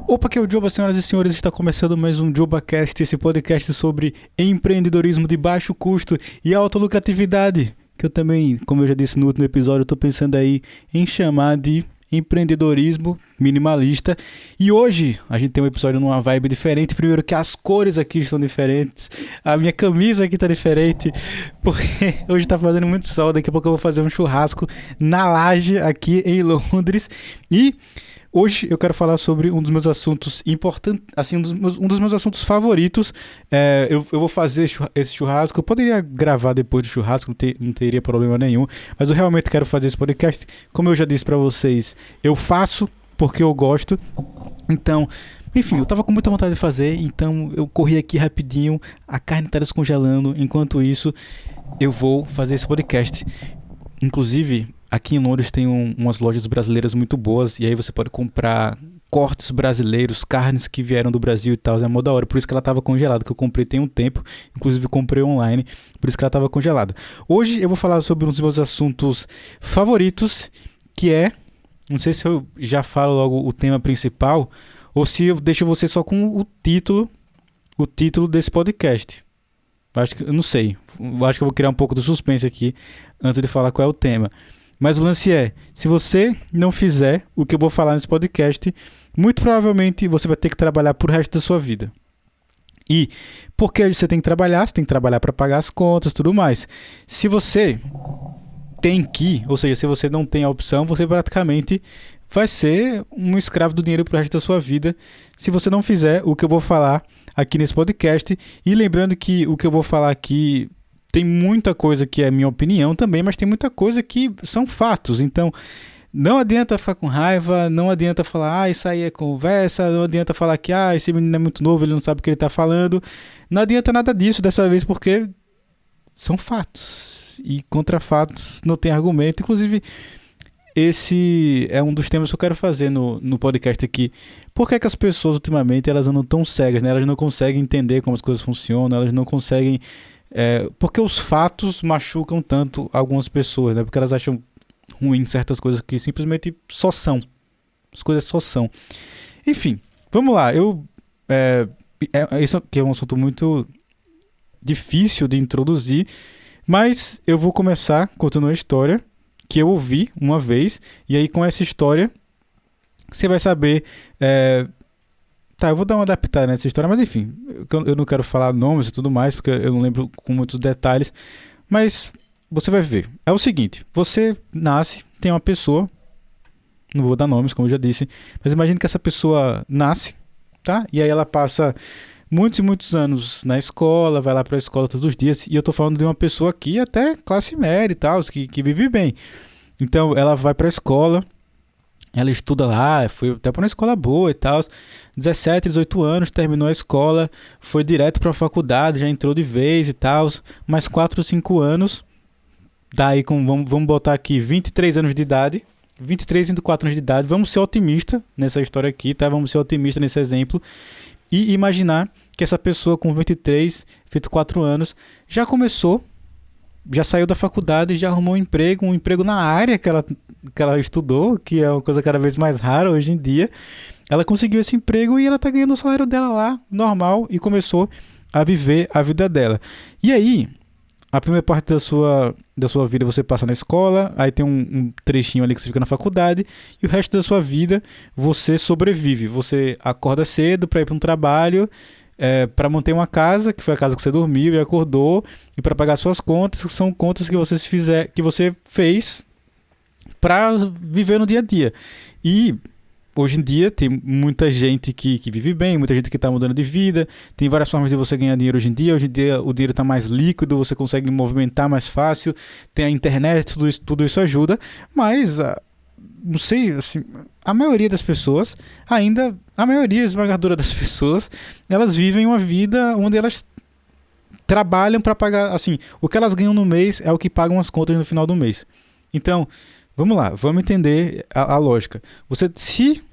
Opa, aqui é o Joba, senhoras e senhores, está começando mais um JobaCast, esse podcast sobre empreendedorismo de baixo custo e alta lucratividade, que eu também, como eu já disse no último episódio, estou pensando aí em chamar de empreendedorismo minimalista. E hoje a gente tem um episódio numa vibe diferente. Primeiro que as cores aqui estão diferentes, a minha camisa aqui está diferente, porque hoje está fazendo muito sol. Daqui a pouco eu vou fazer um churrasco na laje aqui em Londres. E hoje eu quero falar sobre um dos meus assuntos importantes, assim, um dos meus assuntos favoritos. Eu vou fazer esse churrasco. Eu poderia gravar depois do churrasco, não teria problema nenhum. Mas eu realmente quero fazer esse podcast. Como eu já disse pra vocês, eu faço porque eu gosto. Então, enfim, eu tava com muita vontade de fazer. Então eu corri aqui rapidinho. A carne tá descongelando. Enquanto isso, eu vou fazer esse podcast. Inclusive, aqui em Londres tem umas lojas brasileiras muito boas, e aí você pode comprar cortes brasileiros, carnes que vieram do Brasil e tal, é mó da hora. Por isso que ela estava congelada, que eu comprei tem um tempo, inclusive comprei online, por isso que ela estava congelada. Hoje eu vou falar sobre um dos meus assuntos favoritos, que é, não sei se eu já falo logo o tema principal, ou se eu deixo você só com o título desse podcast. Eu não sei, acho que eu vou criar um pouco de suspense aqui, antes de falar qual é o tema. Mas o lance é, se você não fizer o que eu vou falar nesse podcast, muito provavelmente você vai ter que trabalhar pro resto da sua vida. E por que você tem que trabalhar? Você tem que trabalhar para pagar as contas e tudo mais. Se você tem que, ou seja, se você não tem a opção, você praticamente vai ser um escravo do dinheiro pro resto da sua vida, se você não fizer o que eu vou falar aqui nesse podcast. E lembrando que o que eu vou falar aqui tem muita coisa que é minha opinião também, mas tem muita coisa que são fatos. Então, não adianta ficar com raiva, não adianta falar, isso aí é conversa, não adianta falar que, esse menino é muito novo, ele não sabe o que ele está falando. Não adianta nada disso dessa vez, porque são fatos. E contra fatos não tem argumento. Inclusive, esse é um dos temas que eu quero fazer no podcast aqui. Por que as pessoas, ultimamente, elas andam tão cegas, né? Elas não conseguem entender como as coisas funcionam, elas não conseguem... porque os fatos machucam tanto algumas pessoas, né? Porque elas acham ruim certas coisas que simplesmente só são. As coisas só são. Enfim, vamos lá. Isso aqui é um assunto muito difícil de introduzir, mas eu vou começar contando uma história que eu ouvi uma vez, e aí com essa história você vai saber... eu vou dar uma adaptada nessa história, mas enfim, eu não quero falar nomes e tudo mais, porque eu não lembro com muitos detalhes, mas você vai ver. É o seguinte, você nasce, tem uma pessoa, não vou dar nomes, como eu já disse, mas imagine que essa pessoa nasce, tá? E aí ela passa muitos e muitos anos na escola, vai lá para a escola todos os dias, e eu tô falando de uma pessoa aqui até classe média e tal, que vive bem. Então ela vai para a escola, ela estuda lá, foi até para uma escola boa e tal, 17, 18 anos, terminou a escola, foi direto para a faculdade, já entrou de vez e tal, mais 4 ou 5 anos, daí vamos botar aqui 23 anos de idade, 23 indo 4 anos de idade, vamos ser otimistas nessa história aqui, tá? Vamos ser otimistas nesse exemplo, e imaginar que essa pessoa com 23, 24 anos, já saiu da faculdade, já arrumou um emprego na área que ela estudou, que é uma coisa cada vez mais rara hoje em dia. Ela conseguiu esse emprego e ela tá ganhando o salário dela lá, normal, e começou a viver a vida dela. E aí, a primeira parte da sua vida você passa na escola, aí tem um trechinho ali que você fica na faculdade, e o resto da sua vida você sobrevive. Você acorda cedo para ir para um trabalho, para manter uma casa, que foi a casa que você dormiu e acordou, e para pagar suas contas, que são contas que você fez para viver no dia a dia. E hoje em dia tem muita gente que vive bem, muita gente que está mudando de vida, tem várias formas de você ganhar dinheiro hoje em dia. Hoje em dia o dinheiro está mais líquido, você consegue movimentar mais fácil, tem a internet, tudo isso ajuda, mas não sei, assim, a maioria das pessoas, a maioria esmagadora das pessoas, elas vivem uma vida onde elas trabalham para pagar, assim, o que elas ganham no mês é o que pagam as contas no final do mês. Então, vamos lá, vamos entender a lógica. Se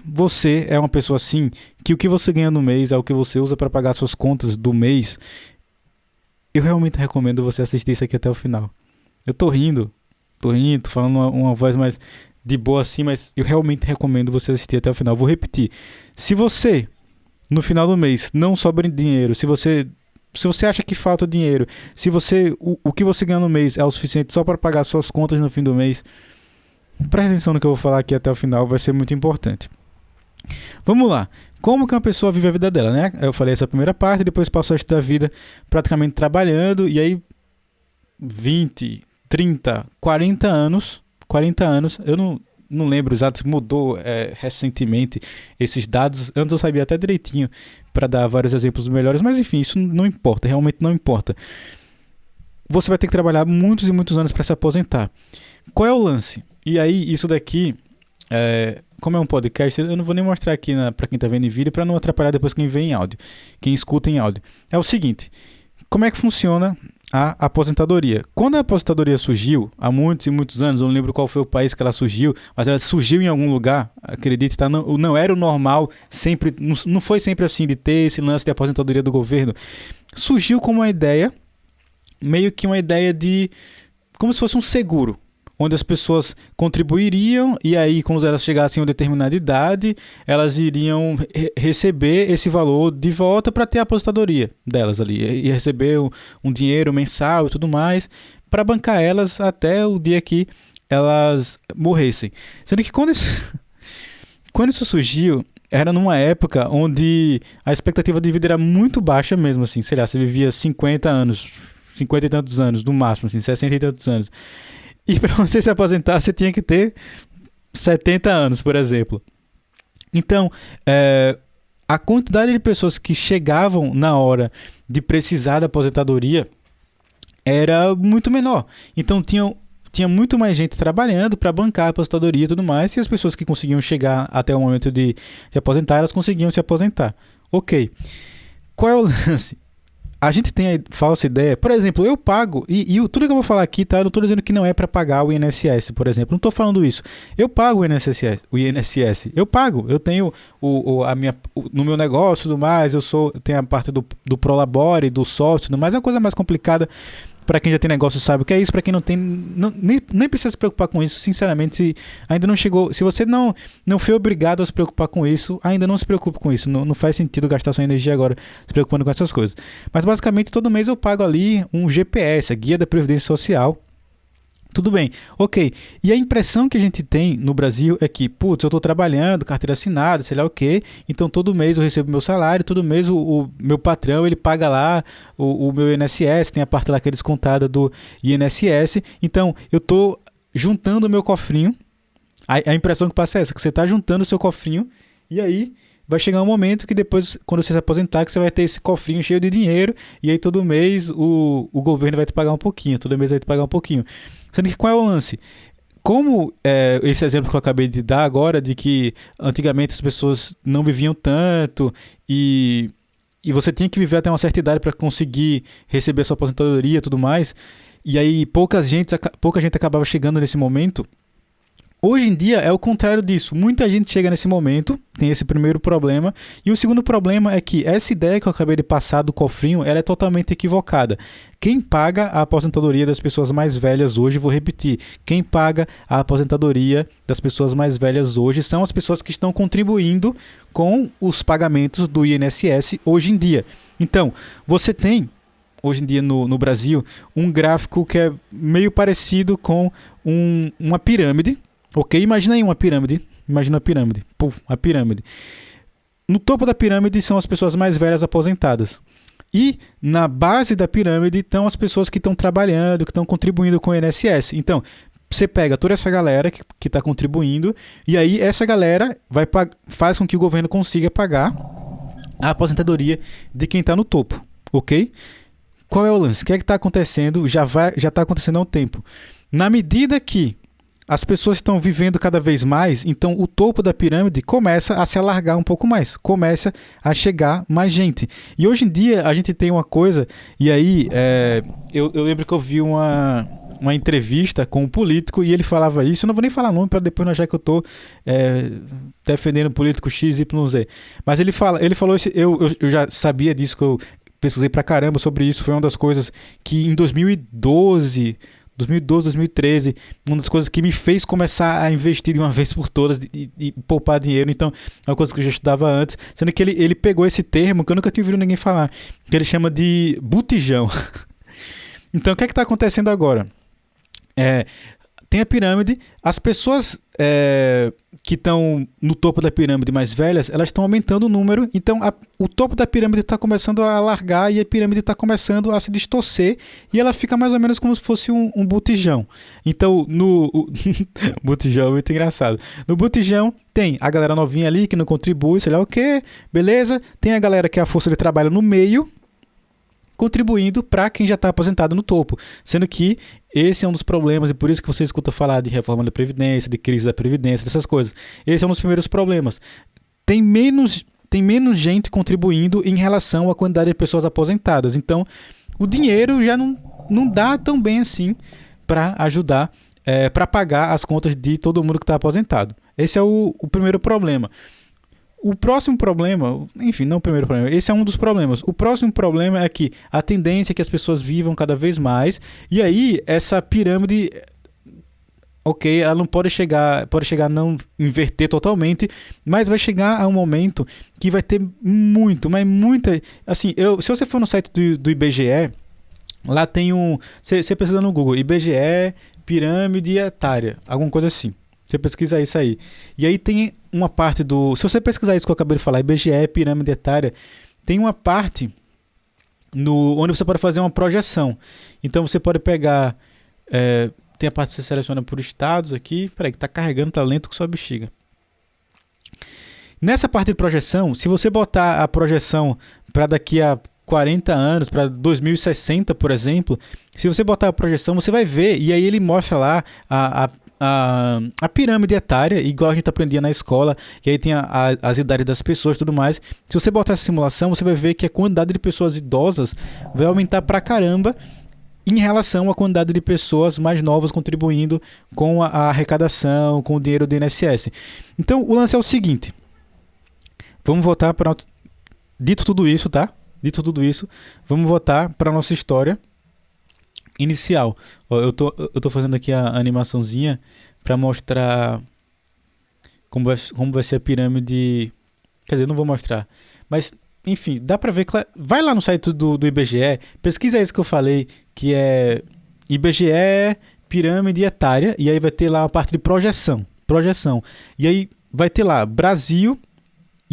você é uma pessoa assim, que o que você ganha no mês é o que você usa para pagar suas contas do mês, eu realmente recomendo você assistir isso aqui até o final. Eu tô rindo, tô falando uma voz mais de boa assim, mas eu realmente recomendo você assistir até o final. Vou repetir. Se você, no final do mês, não sobra dinheiro, se você acha que falta dinheiro, se o que você ganha no mês é o suficiente só para pagar suas contas no fim do mês, presta atenção no que eu vou falar aqui até o final, vai ser muito importante. Vamos lá. Como que uma pessoa vive a vida dela, né? Eu falei essa primeira parte, depois passou a resto da vida praticamente trabalhando, e aí 20, 30, 40 anos, eu não lembro exato se mudou recentemente esses dados. Antes eu sabia até direitinho para dar vários exemplos melhores, mas enfim, isso não importa, realmente não importa. Você vai ter que trabalhar muitos e muitos anos para se aposentar. Qual é o lance? E aí, isso daqui, como é um podcast, eu não vou nem mostrar aqui para quem está vendo em vídeo, para não atrapalhar depois quem vê em áudio, quem escuta em áudio. É o seguinte, como é que funciona a aposentadoria? Quando a aposentadoria surgiu, há muitos e muitos anos, eu não lembro qual foi o país que ela surgiu, mas ela surgiu em algum lugar, acredite, tá? Não era o normal, sempre, não foi sempre assim de ter esse lance de aposentadoria do governo. Surgiu como uma ideia, meio que uma ideia de, como se fosse um seguro, onde as pessoas contribuiriam e aí, quando elas chegassem a uma determinada idade, elas iriam receber esse valor de volta para ter a aposentadoria delas ali, e receber um dinheiro mensal e tudo mais, para bancar elas até o dia que elas morressem. Sendo que quando isso surgiu, era numa época onde a expectativa de vida era muito baixa mesmo, assim, sei lá, você vivia 50 anos, 50 e tantos anos, no máximo, assim, 60 e tantos anos. E para você se aposentar, você tinha que ter 70 anos, por exemplo. Então, a quantidade de pessoas que chegavam na hora de precisar da aposentadoria era muito menor. Então, tinha muito mais gente trabalhando para bancar a aposentadoria e tudo mais, e as pessoas que conseguiam chegar até o momento de se aposentar, elas conseguiam se aposentar. Ok. Qual é o lance? A gente tem a falsa ideia, por exemplo, eu pago, e tudo que eu vou falar aqui, tá? Eu não estou dizendo que não é para pagar o INSS, por exemplo, não estou falando isso. Eu pago o INSS, eu pago, eu tenho no meu negócio e tudo mais, eu tenho a parte do Prolabore, do sócio e tudo mais, é uma coisa mais complicada. Para quem já tem negócio sabe o que é isso, para quem não tem, nem precisa se preocupar com isso, sinceramente, se ainda não chegou, se você não foi obrigado a se preocupar com isso, ainda não se preocupe com isso, não faz sentido gastar sua energia agora se preocupando com essas coisas. Mas basicamente todo mês eu pago ali um GPS, a Guia da Previdência Social. Tudo bem, ok. E a impressão que a gente tem no Brasil é que, putz, eu estou trabalhando, carteira assinada, sei lá o quê, então todo mês eu recebo meu salário, todo mês o meu patrão, ele paga lá o meu INSS, tem a parte lá que é descontada do INSS, então eu estou juntando o meu cofrinho, a impressão que passa é essa, que você está juntando o seu cofrinho, e aí vai chegar um momento que depois, quando você se aposentar, que você vai ter esse cofrinho cheio de dinheiro, e aí todo mês o governo vai te pagar um pouquinho, todo mês vai te pagar um pouquinho. Sendo que qual é o lance? Como esse exemplo que eu acabei de dar agora, de que antigamente as pessoas não viviam tanto e você tinha que viver até uma certa idade para conseguir receber a sua aposentadoria e tudo mais, e aí pouca gente acabava chegando nesse momento. Hoje em dia é o contrário disso. Muita gente chega nesse momento, tem esse primeiro problema, e o segundo problema é que essa ideia que eu acabei de passar do cofrinho, ela é totalmente equivocada. Quem paga a aposentadoria das pessoas mais velhas hoje, vou repetir, quem paga a aposentadoria das pessoas mais velhas hoje são as pessoas que estão contribuindo com os pagamentos do INSS hoje em dia. Então, você tem hoje em dia no Brasil um gráfico que é meio parecido com uma pirâmide. Ok, imagina aí uma pirâmide. Imagina a pirâmide. Puf, a pirâmide. No topo da pirâmide são as pessoas mais velhas aposentadas. E na base da pirâmide estão as pessoas que estão trabalhando, que estão contribuindo com o INSS. Então, você pega toda essa galera que está contribuindo, e aí essa galera faz com que o governo consiga pagar a aposentadoria de quem está no topo. Ok? Qual é o lance? O que é que está acontecendo? Já está acontecendo há um tempo. Na medida que as pessoas estão vivendo cada vez mais, então o topo da pirâmide começa a se alargar um pouco mais, começa a chegar mais gente. E hoje em dia a gente tem uma coisa, e aí eu lembro que eu vi uma entrevista com um político e ele falava isso, eu não vou nem falar nome para depois não achar que eu estou defendendo o político XYZ, mas ele falou isso, eu já sabia disso, que eu pesquisei pra caramba sobre isso, foi uma das coisas que em 2012, 2012, 2013, uma das coisas que me fez começar a investir de uma vez por todas e poupar dinheiro. Então, é uma coisa que eu já estudava antes, sendo que ele pegou esse termo que eu nunca tinha ouvido ninguém falar, que ele chama de botijão. Então, o que é que está acontecendo agora? Tem a pirâmide, as pessoas que estão no topo da pirâmide mais velhas, elas estão aumentando o número, então o topo da pirâmide está começando a alargar e a pirâmide está começando a se distorcer e ela fica mais ou menos como se fosse um botijão. Então, botijão é muito engraçado. No botijão tem a galera novinha ali que não contribui, sei lá o que, beleza? Tem a galera que é a força de trabalho no meio, contribuindo para quem já está aposentado no topo, sendo que esse é um dos problemas, e por isso que você escuta falar de reforma da Previdência, de crise da Previdência, dessas coisas. Esse é um dos primeiros problemas. Tem menos gente contribuindo em relação à quantidade de pessoas aposentadas. Então, o dinheiro já não dá tão bem assim para ajudar, para pagar as contas de todo mundo que está aposentado. Esse é o primeiro problema. O próximo problema, enfim, não o primeiro problema, esse é um dos problemas. O próximo problema é que a tendência é que as pessoas vivam cada vez mais, e aí essa pirâmide, ok, ela não pode chegar a não inverter totalmente, mas vai chegar a um momento que vai ter muita, assim, se você for no site do IBGE, lá tem você precisa no Google, IBGE, pirâmide etária, alguma coisa assim. Você pesquisa isso aí. E aí tem uma parte se você pesquisar isso que eu acabei de falar, IBGE, pirâmide etária, tem uma parte onde você pode fazer uma projeção. Então você pode pegar... tem a parte que você seleciona por estados aqui. Peraí, que tá carregando, tá lento com sua bexiga. Nessa parte de projeção, se você botar a projeção para daqui a 40 anos, para 2060, por exemplo, se você botar a projeção, você vai ver, e aí ele mostra lá a pirâmide etária, igual a gente aprendia na escola, e aí tem as idades das pessoas e tudo mais. Se você botar essa simulação, você vai ver que a quantidade de pessoas idosas vai aumentar pra caramba em relação à quantidade de pessoas mais novas contribuindo com a arrecadação, com o dinheiro do INSS. Então, o lance é o seguinte. Vamos voltar para... Dito tudo isso, tá? Dito tudo isso, vamos voltar para a nossa história inicial. Eu tô fazendo aqui a animaçãozinha para mostrar como vai ser a pirâmide. Quer dizer, não vou mostrar. Mas, enfim, dá para ver. Vai lá no site do IBGE, pesquisa isso que eu falei, que é IBGE, pirâmide etária, e aí vai ter lá a parte de projeção. E aí vai ter lá Brasil.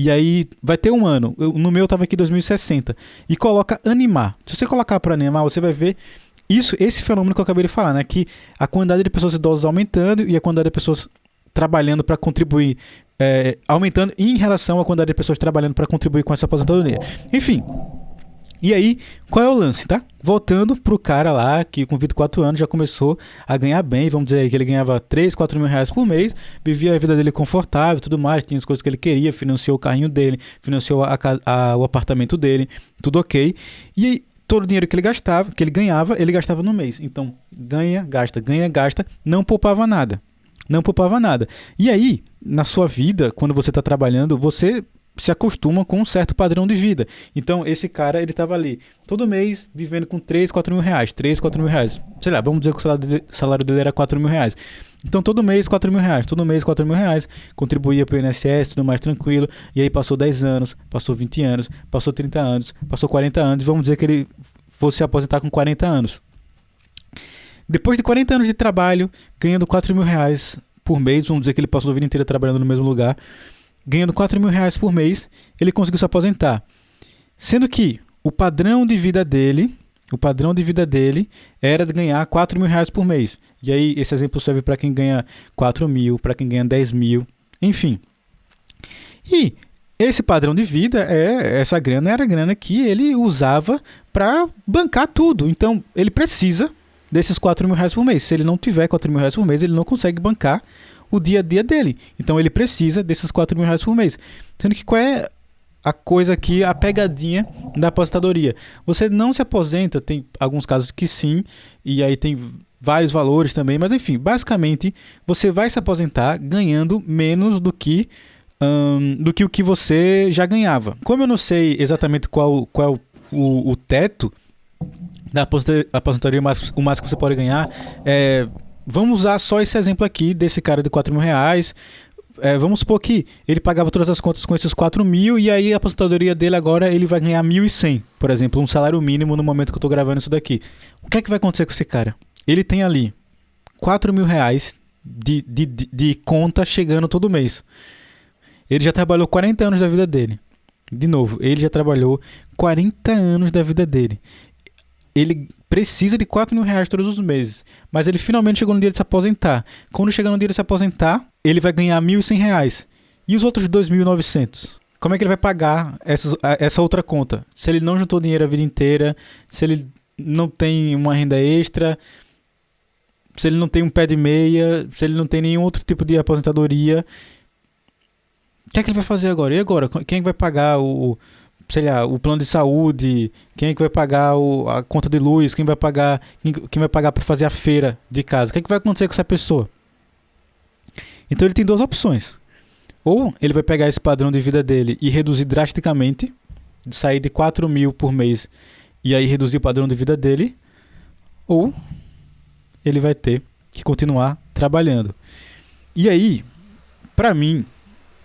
E aí vai ter um ano. No meu estava aqui 2060. E coloca animar. Se você colocar para animar, você vai ver esse fenômeno que eu acabei de falar, né? Que a quantidade de pessoas idosas aumentando e a quantidade de pessoas trabalhando para contribuir aumentando em relação à quantidade de pessoas trabalhando para contribuir com essa aposentadoria. Enfim. E aí, qual é o lance, tá? Voltando pro cara lá, que com 24 anos já começou a ganhar bem, vamos dizer aí que ele ganhava 3, 4 mil reais por mês, vivia a vida dele confortável e tudo mais, tinha as coisas que ele queria, financiou o carrinho dele, financiou o apartamento dele, tudo ok. E aí, todo o dinheiro que ele ganhava, ele gastava no mês. Então, ganha, gasta, não poupava nada. E aí, na sua vida, quando você está trabalhando, você se acostuma com um certo padrão de vida. Então, esse cara, ele estava ali, todo mês, vivendo com 3, 4 mil reais. Sei lá, vamos dizer que o salário dele era 4 mil reais. Então, todo mês, 4 mil reais. Contribuía para o INSS, tudo mais tranquilo. E aí, passou 10 anos, passou 20 anos, passou 30 anos, passou 40 anos. Vamos dizer que ele fosse se aposentar com 40 anos. Depois de 40 anos de trabalho, ganhando 4 mil reais por mês, vamos dizer que ele passou a vida inteira trabalhando no mesmo lugar, ganhando 4 mil reais por mês, ele conseguiu se aposentar. Sendo que o padrão de vida dele era de ganhar 4 mil reais por mês. E aí esse exemplo serve para quem ganha 4 mil, para quem ganha 10 mil, enfim. E esse padrão de vida, essa grana era a grana que ele usava para bancar tudo. Então ele precisa desses 4 mil reais por mês. Se ele não tiver 4 mil reais por mês, ele não consegue bancar o dia a dia dele. Então ele precisa desses 4 mil reais por mês. Sendo que qual é a coisa aqui, a pegadinha da aposentadoria? Você não se aposenta, tem alguns casos que sim, e aí tem vários valores também, mas enfim, basicamente você vai se aposentar ganhando menos do que o que você já ganhava. Como eu não sei exatamente qual é o teto da aposentadoria, o máximo que você pode ganhar. Vamos usar só esse exemplo aqui desse cara de 4 mil reais. Vamos supor que ele pagava todas as contas com esses 4 mil e aí a aposentadoria dele agora ele vai ganhar 1.100, por exemplo, um salário mínimo no momento que eu tô gravando isso daqui. O que é que vai acontecer com esse cara? Ele tem ali 4 mil reais de conta chegando todo mês. Ele já trabalhou 40 anos da vida dele. De novo, ele já trabalhou 40 anos da vida dele. Ele precisa de 4 mil reais todos os meses. Mas ele finalmente chegou no dia de se aposentar. Quando chegar no dia de se aposentar, ele vai ganhar 1.100 reais. E os outros 2.900? Como é que ele vai pagar essa outra conta? Se ele não juntou dinheiro a vida inteira, se ele não tem uma renda extra, se ele não tem um pé de meia, se ele não tem nenhum outro tipo de aposentadoria, o que é que ele vai fazer agora? E agora? Quem é que vai pagar o plano de saúde? Quem é que vai pagar a conta de luz? Quem vai pagar para fazer a feira de casa? O que é que vai acontecer com essa pessoa? Então ele tem duas opções. Ou ele vai pegar esse padrão de vida dele e reduzir drasticamente, sair de 4 mil por mês e aí reduzir o padrão de vida dele, ou ele vai ter que continuar trabalhando. E aí, pra mim,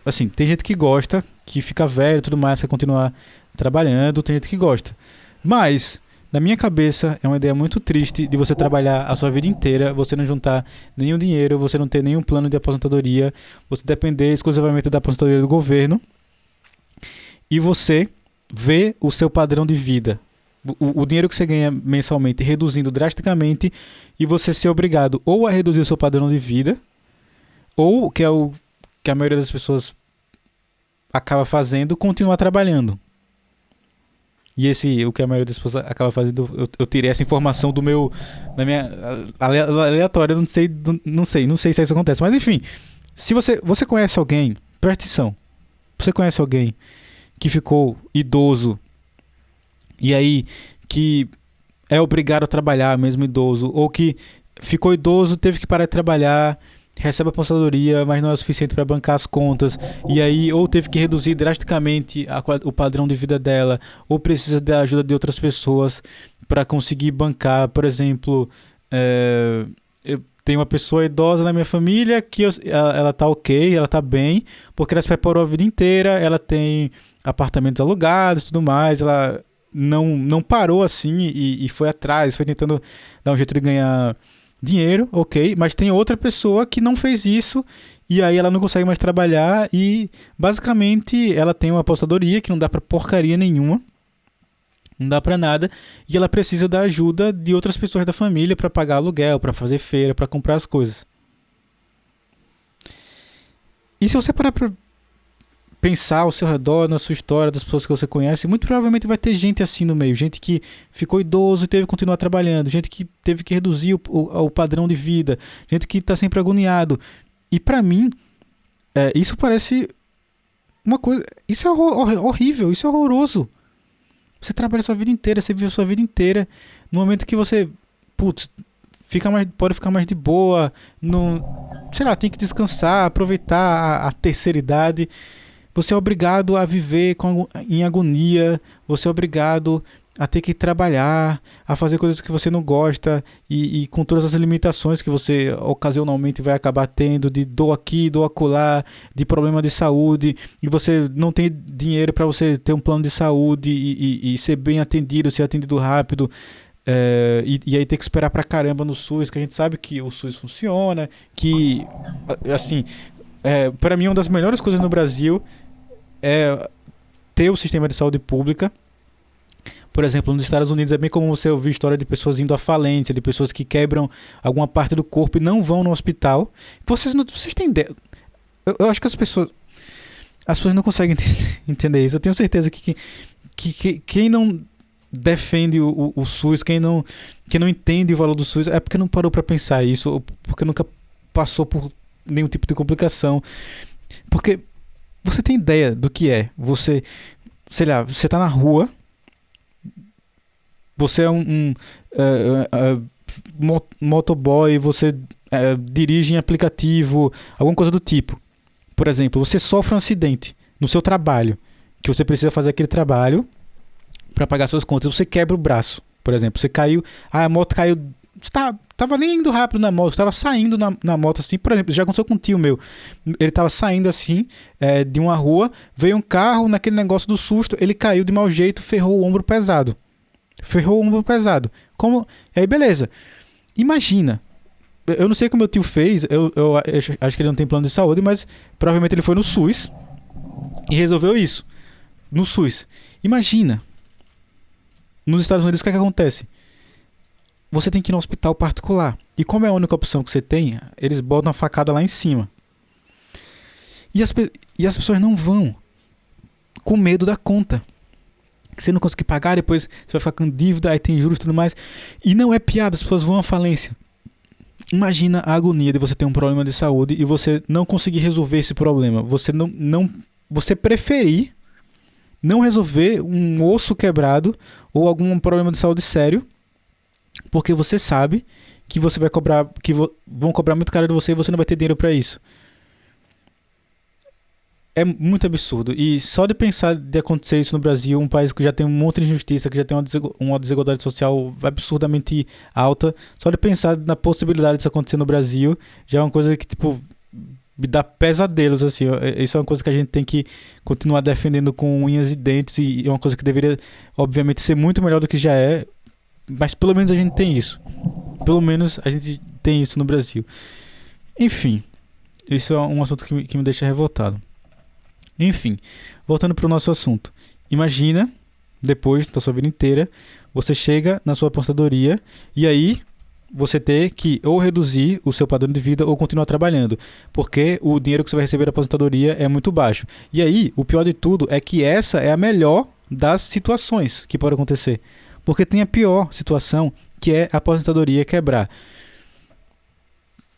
assim, tem gente que gosta, que fica velho e tudo mais, quer continuar trabalhando, tem gente que gosta. Mas, na minha cabeça, é uma ideia muito triste de você trabalhar a sua vida inteira, você não juntar nenhum dinheiro, você não ter nenhum plano de aposentadoria, você depender exclusivamente da aposentadoria do governo e você ver o seu padrão de vida, o dinheiro que você ganha mensalmente reduzindo drasticamente e você ser obrigado ou a reduzir o seu padrão de vida ou, que é o que a maioria das pessoas acaba fazendo, continuar trabalhando. E o que a maioria das pessoas acaba fazendo, eu tirei essa informação da minha aleatória, não sei se isso acontece, mas enfim, se você conhece alguém, presta atenção, você conhece alguém que ficou idoso e aí que é obrigado a trabalhar mesmo idoso, ou que ficou idoso, teve que parar de trabalhar, recebe a aposentadoria, mas não é o suficiente para bancar as contas, e aí ou teve que reduzir drasticamente o padrão de vida dela, ou precisa da ajuda de outras pessoas para conseguir bancar. Por exemplo, eu tenho uma pessoa idosa na minha família que ela tá ok, ela tá bem, porque ela se preparou a vida inteira, ela tem apartamentos alugados e tudo mais, ela não parou assim e foi atrás, foi tentando dar um jeito de ganhar dinheiro, ok, mas tem outra pessoa que não fez isso e aí ela não consegue mais trabalhar e basicamente ela tem uma aposentadoria que não dá pra porcaria nenhuma, não dá pra nada, e ela precisa da ajuda de outras pessoas da família pra pagar aluguel, pra fazer feira, pra comprar as coisas. E se você parar pra pensar ao seu redor, na sua história, das pessoas que você conhece, muito provavelmente vai ter gente assim no meio, gente que ficou idoso e teve que continuar trabalhando, gente que teve que reduzir o padrão de vida, gente que está sempre agoniado. E pra mim, isso parece uma coisa, isso é horrível, isso é horroroso. Você trabalha a sua vida inteira, você vive a sua vida inteira, no momento que você, pode ficar mais de boa, tem que descansar, aproveitar a terceira idade. Você é obrigado a viver em agonia, você é obrigado a ter que trabalhar, a fazer coisas que você não gosta e com todas as limitações que você ocasionalmente vai acabar tendo, de dor aqui, dor acolá, de problema de saúde, e você não tem dinheiro para você ter um plano de saúde e ser bem atendido, ser atendido rápido, e aí ter que esperar pra caramba no SUS, que a gente sabe que o SUS funciona, que, assim, para mim uma das melhores coisas no Brasil é ter o sistema de saúde pública. Por exemplo, nos Estados Unidos é bem comum você ouvir história de pessoas indo à falência, de pessoas que quebram alguma parte do corpo e não vão no hospital. Vocês têm ideia? Eu acho que as pessoas não conseguem entender isso. Eu tenho certeza que quem não defende o SUS, quem não entende o valor do SUS, é porque não parou para pensar isso, ou porque nunca passou por nenhum tipo de complicação. Porque você tem ideia do que é você, sei lá, você tá na rua, você é um motoboy, você dirige em aplicativo, alguma coisa do tipo. Por exemplo, você sofre um acidente no seu trabalho, que você precisa fazer aquele trabalho para pagar suas contas, você quebra o braço, Por exemplo, você caiu, a moto caiu, você tava nem indo rápido na moto, você tava saindo na moto assim, por exemplo, já aconteceu com um tio meu, ele tava saindo assim, de uma rua, veio um carro, naquele negócio do susto, ele caiu de mau jeito, ferrou o ombro pesado. Como? E aí, beleza. Imagina, eu não sei como meu tio fez, eu acho que ele não tem plano de saúde, mas provavelmente ele foi no SUS e resolveu isso. No SUS. Imagina, nos Estados Unidos, o que é que acontece? Você tem que ir no hospital particular. E como é a única opção que você tem, eles botam a facada lá em cima. E as pessoas não vão com medo da conta. Que você não conseguir pagar, depois você vai ficar com dívida, aí tem juros e tudo mais. E não é piada, as pessoas vão à falência. Imagina a agonia de você ter um problema de saúde e você não conseguir resolver esse problema. Você preferir não resolver um osso quebrado ou algum problema de saúde sério, porque você sabe que você vai cobrar, vão cobrar muito caro de você e você não vai ter dinheiro para isso. É muito absurdo. E só de pensar de acontecer isso no Brasil, um país que já tem um monte de injustiça, que já tem uma desigualdade social absurdamente alta, só de pensar na possibilidade disso acontecer no Brasil, já é uma coisa que, tipo, me dá pesadelos, assim. Isso é uma coisa que a gente tem que continuar defendendo com unhas e dentes, e é uma coisa que deveria, obviamente, ser muito melhor do que já é, mas pelo menos a gente tem isso. Pelo menos a gente tem isso no Brasil. Enfim, isso é um assunto que me deixa revoltado. Enfim, voltando para o nosso assunto. Imagina, depois da sua vida inteira, você chega na sua aposentadoria e aí você ter que ou reduzir o seu padrão de vida ou continuar trabalhando, porque o dinheiro que você vai receber da aposentadoria é muito baixo. E aí, o pior de tudo é que essa é a melhor das situações que pode acontecer, porque tem a pior situação, que é a aposentadoria quebrar.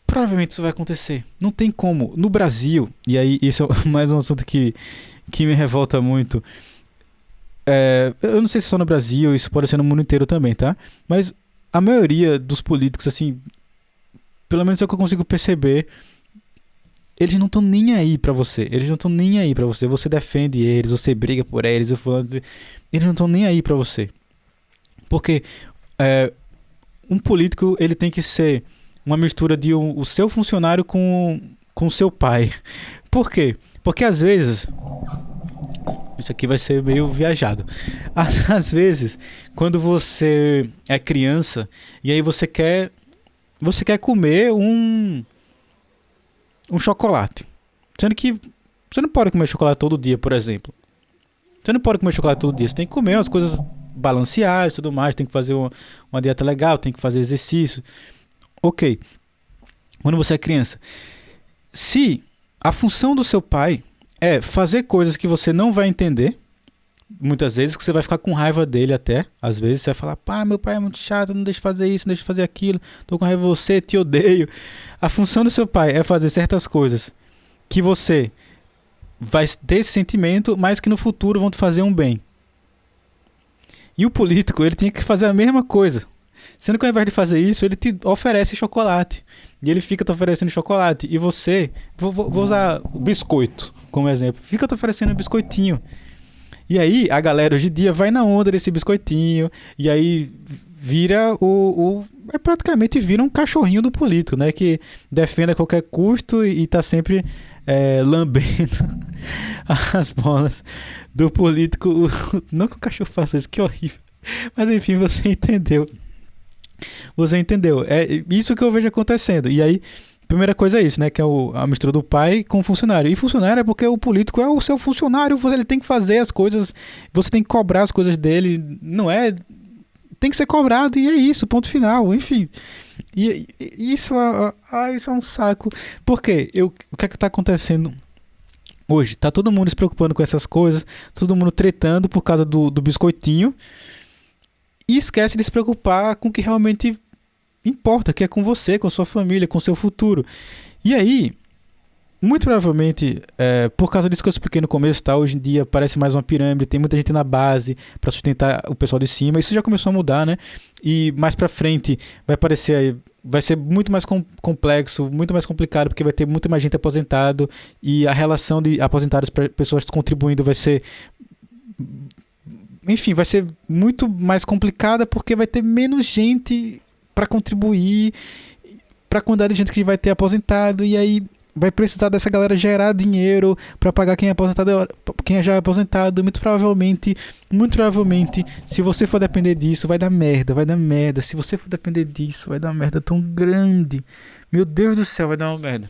Provavelmente isso vai acontecer. Não tem como. No Brasil, e aí isso é mais um assunto que me revolta muito. Eu não sei se é só no Brasil, isso pode ser no mundo inteiro também, tá? Mas a maioria dos políticos, assim, pelo menos é o que eu consigo perceber, eles não estão nem aí pra você. Eles não estão nem aí pra você. Você defende eles, você briga por eles, eles não estão nem aí pra você. Porque um político, ele tem que ser uma mistura de o seu funcionário com o seu pai. Por quê? Porque às vezes, isso aqui vai ser meio viajado, às vezes, quando você é criança e aí você quer comer um chocolate, sendo que você não pode comer chocolate todo dia, por exemplo. Você não pode comer chocolate todo dia, você tem que comer as coisas balanceadas e tudo mais, tem que fazer uma dieta legal, tem que fazer exercício. Ok, quando você é criança, se a função do seu pai é fazer coisas que você não vai entender, muitas vezes que você vai ficar com raiva dele até, às vezes você vai falar, pá, meu pai é muito chato, não deixa fazer isso, não deixa fazer aquilo, tô com raiva de você, te odeio. A função do seu pai é fazer certas coisas que você vai ter esse sentimento, mas que no futuro vão te fazer um bem. E o político, ele tem que fazer a mesma coisa. Sendo que ao invés de fazer isso, ele te oferece chocolate. E ele fica te oferecendo chocolate. E você, vou usar o biscoito como exemplo, fica te oferecendo um biscoitinho. E aí a galera hoje em dia vai na onda desse biscoitinho. E aí vira praticamente vira um cachorrinho do político, né? Que defende a qualquer custo e tá sempre lambendo as bolas do político. Não que o cachorro faça isso, que horrível. Mas enfim, você entendeu. Você entendeu? É isso que eu vejo acontecendo. E aí, primeira coisa é isso, né? Que é a mistura do pai com o funcionário. E funcionário é porque o político é o seu funcionário. Ele tem que fazer as coisas. Você tem que cobrar as coisas dele. Não é... Tem que ser cobrado e é isso, ponto final. Enfim. E isso é um saco. Por quê? O que é que tá acontecendo hoje? Tá todo mundo se preocupando com essas coisas. Todo mundo tretando por causa do biscoitinho. E esquece de se preocupar com o que realmente importa, que é com você, com a sua família, com o seu futuro. E aí, muito provavelmente, por causa disso que eu expliquei no começo, tá? Hoje em dia parece mais uma pirâmide, tem muita gente na base para sustentar o pessoal de cima. Isso já começou a mudar, né? E mais pra frente vai ser muito mais complexo, muito mais complicado, porque vai ter muito mais gente aposentado e a relação de aposentados para pessoas contribuindo vai ser enfim, vai ser muito mais complicada porque vai ter menos gente para contribuir para a quantidade de gente que vai ter aposentado, e aí vai precisar dessa galera gerar dinheiro para pagar quem é aposentado, quem é já aposentado. Muito provavelmente, se você for depender disso, vai dar merda. Se você for depender disso, vai dar uma merda tão grande. Meu Deus do céu, vai dar uma merda.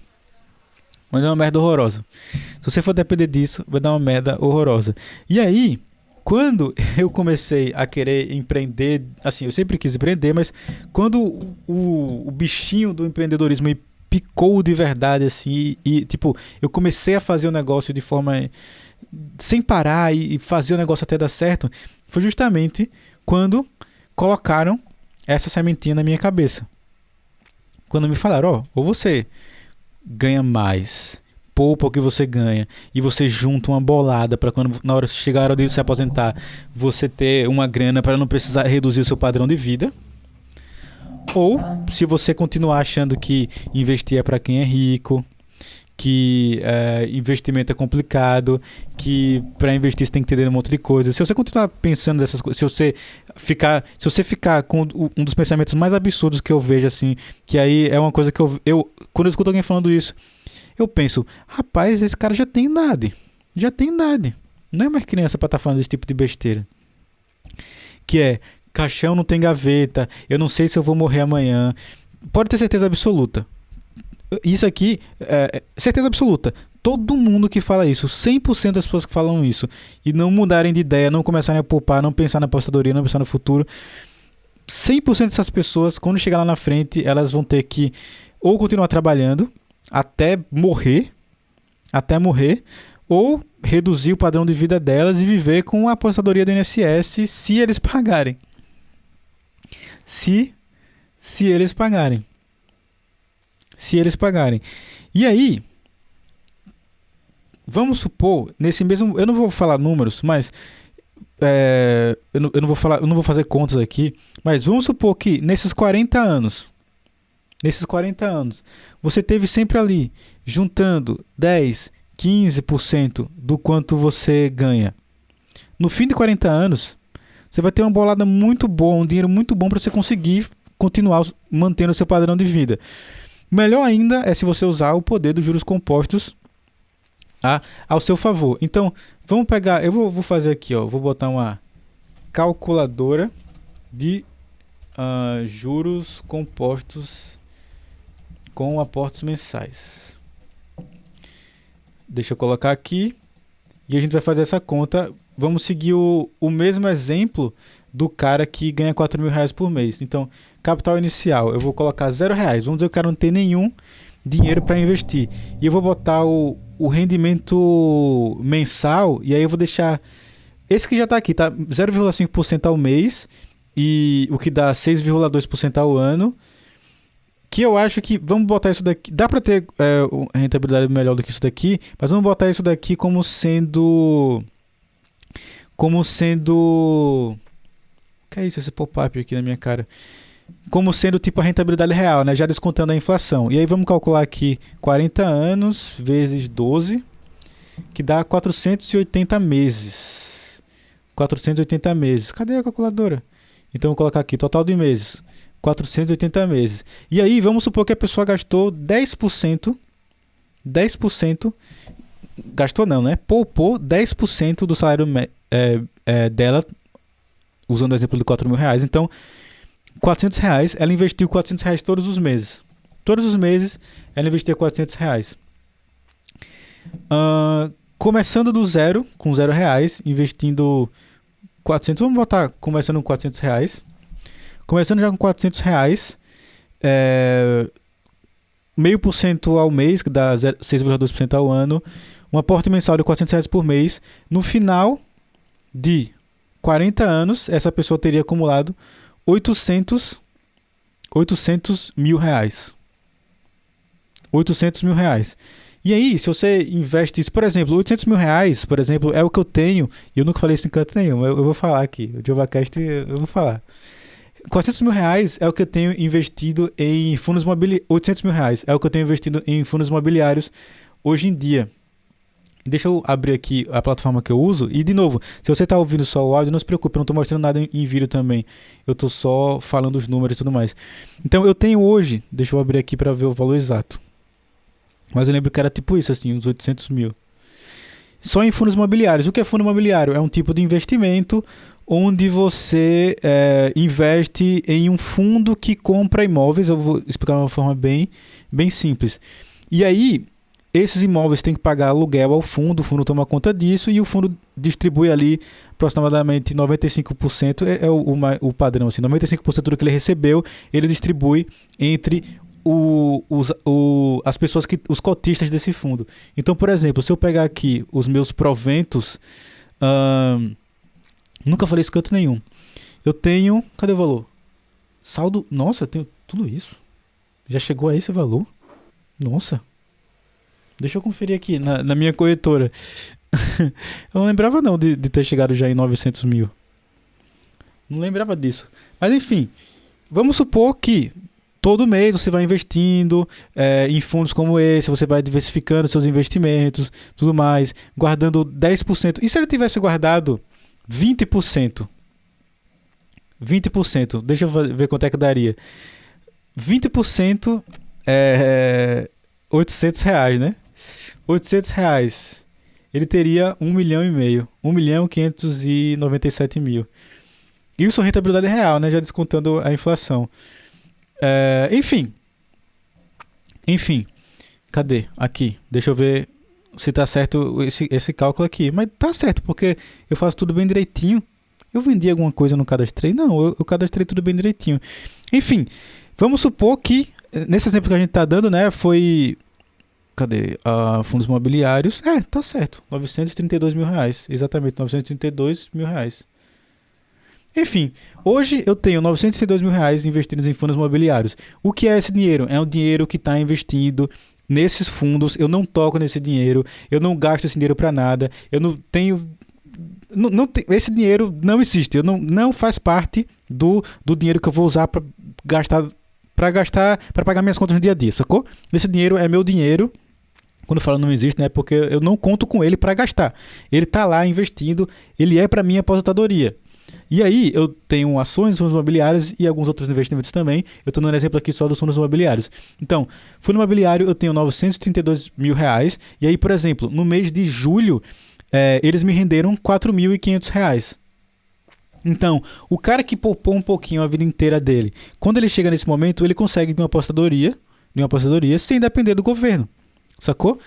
Vai dar uma merda horrorosa. Se você for depender disso, vai dar uma merda horrorosa. E aí, quando eu comecei a querer empreender, assim, eu sempre quis empreender, mas quando o bichinho do empreendedorismo me picou de verdade, assim, e tipo, eu comecei a fazer o negócio de forma sem parar e fazer o negócio até dar certo, foi justamente quando colocaram essa sementinha na minha cabeça. Quando me falaram, ou você ganha mais, poupa o que você ganha, e você junta uma bolada para quando na hora chegar a hora de se aposentar, você ter uma grana para não precisar reduzir o seu padrão de vida. Ou, se você continuar achando que investir é para quem é rico, que investimento é complicado, que para investir você tem que entender um monte de coisa. Se você continuar pensando dessas coisas, se você ficar com um dos pensamentos mais absurdos que eu vejo, assim, que aí é uma coisa que eu quando eu escuto alguém falando isso, eu penso, rapaz, esse cara já tem idade. Não é mais criança para estar falando desse tipo de besteira. Que é, caixão não tem gaveta, eu não sei se eu vou morrer amanhã. Pode ter certeza absoluta. Isso aqui, certeza absoluta. Todo mundo que fala isso, 100% das pessoas que falam isso, e não mudarem de ideia, não começarem a poupar, não pensar na apostadoria, não pensar no futuro, 100% dessas pessoas, quando chegar lá na frente, elas vão ter que ou continuar trabalhando até morrer, ou reduzir o padrão de vida delas e viver com a aposentadoria do INSS se eles pagarem. Se eles pagarem. E aí, vamos supor, nesse mesmo... Eu não vou falar números, mas... eu não vou fazer contas aqui, mas vamos supor que nesses 40 anos, você teve sempre ali, juntando 10, 15% do quanto você ganha. No fim de 40 anos, você vai ter uma bolada muito boa, um dinheiro muito bom para você conseguir continuar mantendo o seu padrão de vida. Melhor ainda é se você usar o poder dos juros compostos ao seu favor. Então, vamos pegar... Eu vou fazer aqui, vou botar uma calculadora de juros compostos com aportes mensais. Deixa eu colocar aqui e a gente vai fazer essa conta. Vamos seguir o mesmo exemplo do cara que ganha R$4.000 por mês. Então, capital inicial, eu vou colocar R$0. Vamos dizer que o cara não tem nenhum dinheiro para investir. E eu vou botar o rendimento mensal, e aí eu vou deixar... Esse que já está aqui, tá 0,5% ao mês, e o que dá 6,2% ao ano. Que eu acho que... Vamos botar isso daqui... Dá para ter rentabilidade melhor do que isso daqui, mas vamos botar isso daqui como sendo... O que é isso, esse pop-up aqui na minha cara? Como sendo tipo a rentabilidade real, né? Já descontando a inflação. E aí vamos calcular aqui 40 anos vezes 12, que dá 480 meses. 480 meses. Cadê a calculadora? Então vou colocar aqui, total de meses. 480 meses. E aí vamos supor que a pessoa gastou 10%. 10%. Gastou não, né? Poupou 10% do salário dela, usando o exemplo de R$4.000. Então, R$400, ela investiu R$400 todos os meses. Todos os meses, ela investiu R$400. Começando do zero, com R$0, investindo 400. Vamos botar começando com R$400. Começando já com R$400, 0,5% ao mês, que dá 6,2% ao ano. Um aporte mensal de R$400 por mês. No final de 40 anos, essa pessoa teria acumulado 800 mil reais. 800 mil reais. E aí, se você investe isso, por exemplo, 800 mil reais, por exemplo, é o que eu tenho, e eu nunca falei isso em canto nenhum, eu vou falar aqui, o JovaCast eu vou falar. 400 mil reais é o que eu tenho investido em fundos imobiliários. 800 mil reais é o que eu tenho investido em fundos imobiliários hoje em dia. Deixa eu abrir aqui a plataforma que eu uso. E, de novo, se você está ouvindo só o áudio, não se preocupe, eu não estou mostrando nada em vídeo também. Eu estou só falando os números e tudo mais. Então, eu tenho hoje, deixa eu abrir aqui para ver o valor exato. Mas eu lembro que era tipo isso, assim, uns 800 mil. Só em fundos imobiliários. O que é fundo imobiliário? É um tipo de investimento onde você investe em um fundo que compra imóveis. Eu vou explicar de uma forma bem simples. E aí, esses imóveis têm que pagar aluguel ao fundo, o fundo toma conta disso e o fundo distribui ali aproximadamente 95%, é o padrão, assim, 95% do que ele recebeu, ele distribui entre as pessoas, os cotistas desse fundo. Então, por exemplo, se eu pegar aqui os meus proventos, nunca falei isso em canto nenhum. Eu tenho, cadê o valor? Saldo, nossa, eu tenho tudo isso. Já chegou a esse valor? Nossa. Deixa eu conferir aqui na minha corretora. Eu não lembrava não de ter chegado já em 900 mil. Não lembrava disso. Mas enfim, vamos supor que todo mês você vai investindo em fundos como esse, você vai diversificando seus investimentos, tudo mais, guardando 10%. E se ele tivesse guardado 20%? 20%, deixa eu ver quanto é que daria. 20% é R$800, né? R$800. Ele teria 1,5 milhão. 1.597.000. Isso é rentabilidade real, né? Já descontando a inflação. Enfim. Cadê? Aqui. Deixa eu ver se tá certo esse cálculo aqui. Mas tá certo, porque eu faço tudo bem direitinho. Eu vendi alguma coisa no cadastrei? Não, eu cadastrei tudo bem direitinho. Enfim, vamos supor que, nesse exemplo que a gente tá dando, né, foi... Cadê? Fundos imobiliários. Tá certo. R$932 mil. Exatamente, R$932 mil. Enfim, hoje eu tenho R$932 mil investidos em fundos imobiliários. O que é esse dinheiro? É um dinheiro que está investido nesses fundos. Eu não toco nesse dinheiro. Eu não gasto esse dinheiro para nada. Eu não tenho... esse dinheiro não existe. Não faz parte do dinheiro que eu vou usar para pagar minhas contas no dia a dia, sacou? Esse dinheiro é meu dinheiro. Quando eu falo não existe, né? Porque eu não conto com ele para gastar. Ele está lá investindo, ele é para minha aposentadoria. E aí eu tenho ações, fundos imobiliários e alguns outros investimentos também. Eu estou dando um exemplo aqui só dos fundos imobiliários. Então, fundo imobiliário eu tenho R$932 mil. E aí, por exemplo, no mês de julho, eles me renderam R$4.500. Então, o cara que poupou um pouquinho a vida inteira dele, quando ele chega nesse momento, ele consegue de uma apostadoria sem depender do governo. Sacou?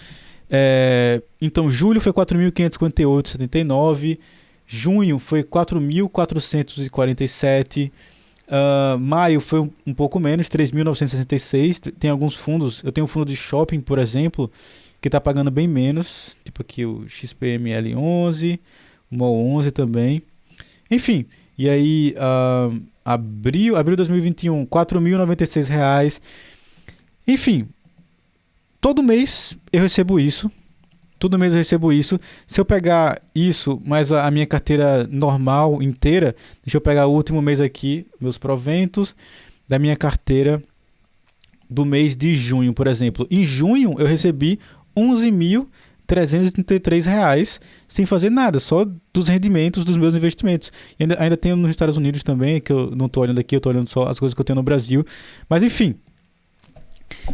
Então, julho foi 4.558,79. Junho foi 4.447. Maio foi um pouco menos, 3.966. Tem alguns fundos. Eu tenho um fundo de shopping, por exemplo, que está pagando bem menos. Tipo aqui o XPML11, o MOL11 também. Enfim, e aí abril de 2021, R$4.096. Enfim, todo mês eu recebo isso. Se eu pegar isso, mais a minha carteira normal inteira, deixa eu pegar o último mês aqui, meus proventos da minha carteira do mês de junho, por exemplo. Em junho eu recebi R$11.333 sem fazer nada, só dos rendimentos dos meus investimentos. E ainda tenho nos Estados Unidos também, que eu não estou olhando aqui, eu estou olhando só as coisas que eu tenho no Brasil. Mas enfim,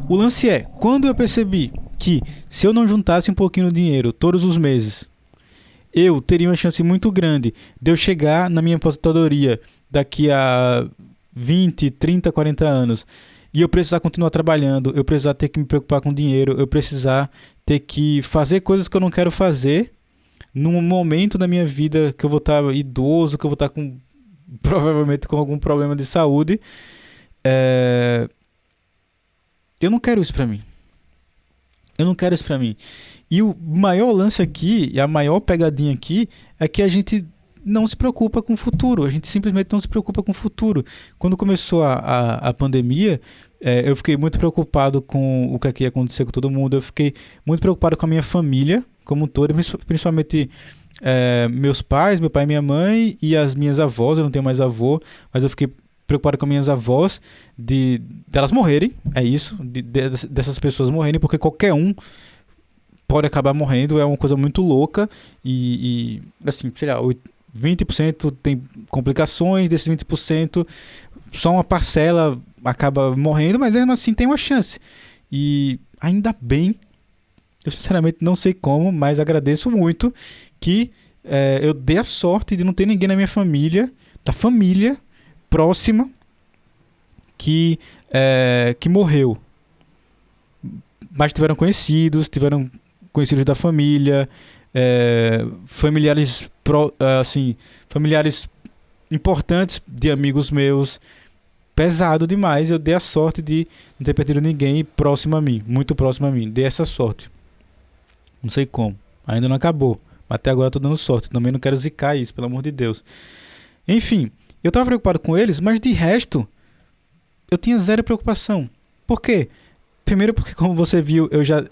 o lance é, quando eu percebi que se eu não juntasse um pouquinho de dinheiro todos os meses, eu teria uma chance muito grande de eu chegar na minha aposentadoria daqui a 20, 30, 40 anos e eu precisar continuar trabalhando, eu precisar ter que me preocupar com dinheiro, eu precisar ter que fazer coisas que eu não quero fazer num momento da minha vida que eu vou estar idoso, que eu vou estar provavelmente com algum problema de saúde. Eu não quero isso pra mim. E o maior lance aqui, e a maior pegadinha aqui, é que a gente não se preocupa com o futuro. A gente simplesmente não se preocupa com o futuro. Quando começou a pandemia, eu fiquei muito preocupado com o que ia acontecer com todo mundo. Eu fiquei muito preocupado com a minha família como um todo, principalmente meus pais, meu pai e minha mãe, e as minhas avós. Eu não tenho mais avô, mas eu fiquei preocupado com minhas avós, delas morrerem, é isso, dessas pessoas morrerem, porque qualquer um pode acabar morrendo, é uma coisa muito louca e assim, sei lá, 20% tem complicações, desses 20%, só uma parcela acaba morrendo, mas mesmo assim tem uma chance. E ainda bem, eu sinceramente não sei como, mas agradeço muito que eu dei a sorte de não ter ninguém na minha família, da família próxima, que morreu. Mas tiveram conhecidos da família, familiares importantes de amigos meus. Pesado demais. Eu dei a sorte de não ter perdido ninguém próximo a mim, muito próximo a mim. Dei essa sorte. Não sei como. Ainda não acabou. Mas até agora eu tô dando sorte. Também não quero zicar isso, pelo amor de Deus. Enfim, eu tava preocupado com eles, mas de resto, eu tinha zero preocupação. Por quê? Primeiro porque, como você viu, eu já,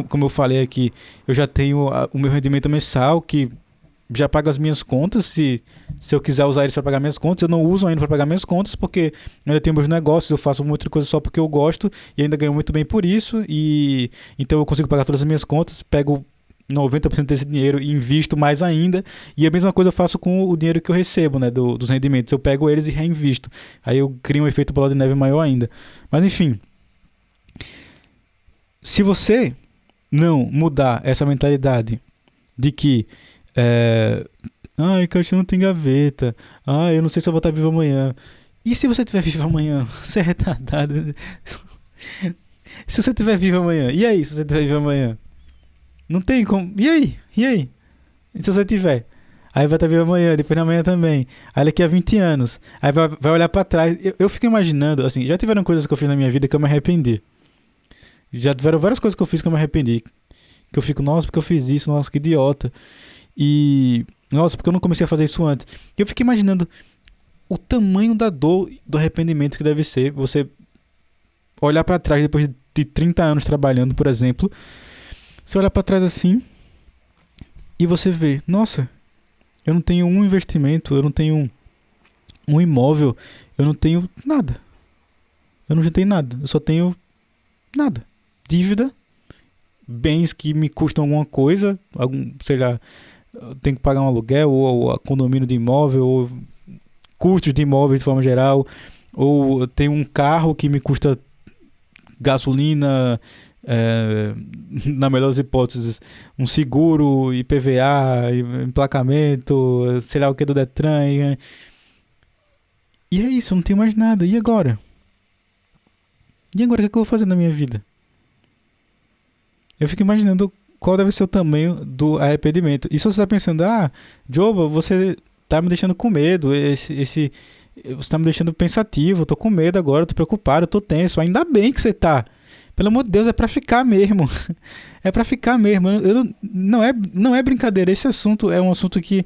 como eu falei aqui, eu já tenho o meu rendimento mensal, que já paga as minhas contas. Se eu quiser usar eles para pagar minhas contas, eu não uso ainda para pagar minhas contas, porque eu ainda tenho meus negócios, eu faço muita coisa só porque eu gosto, e ainda ganho muito bem por isso, e então eu consigo pagar todas as minhas contas, pego 90% desse dinheiro e invisto mais ainda, e a mesma coisa eu faço com o dinheiro que eu recebo, né, dos rendimentos. Eu pego eles e reinvisto, aí eu crio um efeito bola de neve maior ainda. Mas enfim, se você não mudar essa mentalidade de que ai, caixão não tem gaveta, ai, eu não sei se eu vou estar vivo amanhã. E se você estiver vivo amanhã? Você é retardado. Se você estiver vivo amanhã, e aí, se você estiver vivo amanhã? Não tem como. E aí? E se você tiver? Aí vai estar vivo amanhã, depois da manhã também. Aí daqui a 20 anos. Aí vai olhar pra trás. Eu fico imaginando, assim, já tiveram coisas que eu fiz na minha vida que eu me arrependi. Já tiveram várias coisas que eu fiz que eu me arrependi. Que eu fico, nossa, porque eu fiz isso, nossa, que idiota. E, nossa, porque eu não comecei a fazer isso antes. E eu fico imaginando o tamanho da dor, do arrependimento que deve ser você olhar pra trás depois de 30 anos trabalhando, por exemplo. Você olhar pra trás assim e você vê, nossa, eu não tenho um investimento, eu não tenho um imóvel, eu não tenho nada. Eu não juntei nada, eu só tenho nada. Dívida, bens que me custam alguma coisa, sei lá, eu tenho que pagar um aluguel, ou condomínio de imóvel, ou custos de imóveis de forma geral, ou eu tenho um carro que me custa gasolina, na melhor das hipóteses, um seguro, IPVA, emplacamento, sei lá o que do Detran. E é isso, eu não tenho mais nada. E agora? E agora o que eu vou fazer na minha vida? Eu fico imaginando qual deve ser o tamanho do arrependimento. E se você está pensando, Joba, você tá me deixando com medo, você tá me deixando pensativo, eu tô com medo agora, eu tô preocupado, eu tô tenso. Ainda bem que você tá. Pelo amor de Deus, é pra ficar mesmo. É pra ficar mesmo. Não é brincadeira. Esse assunto é um assunto que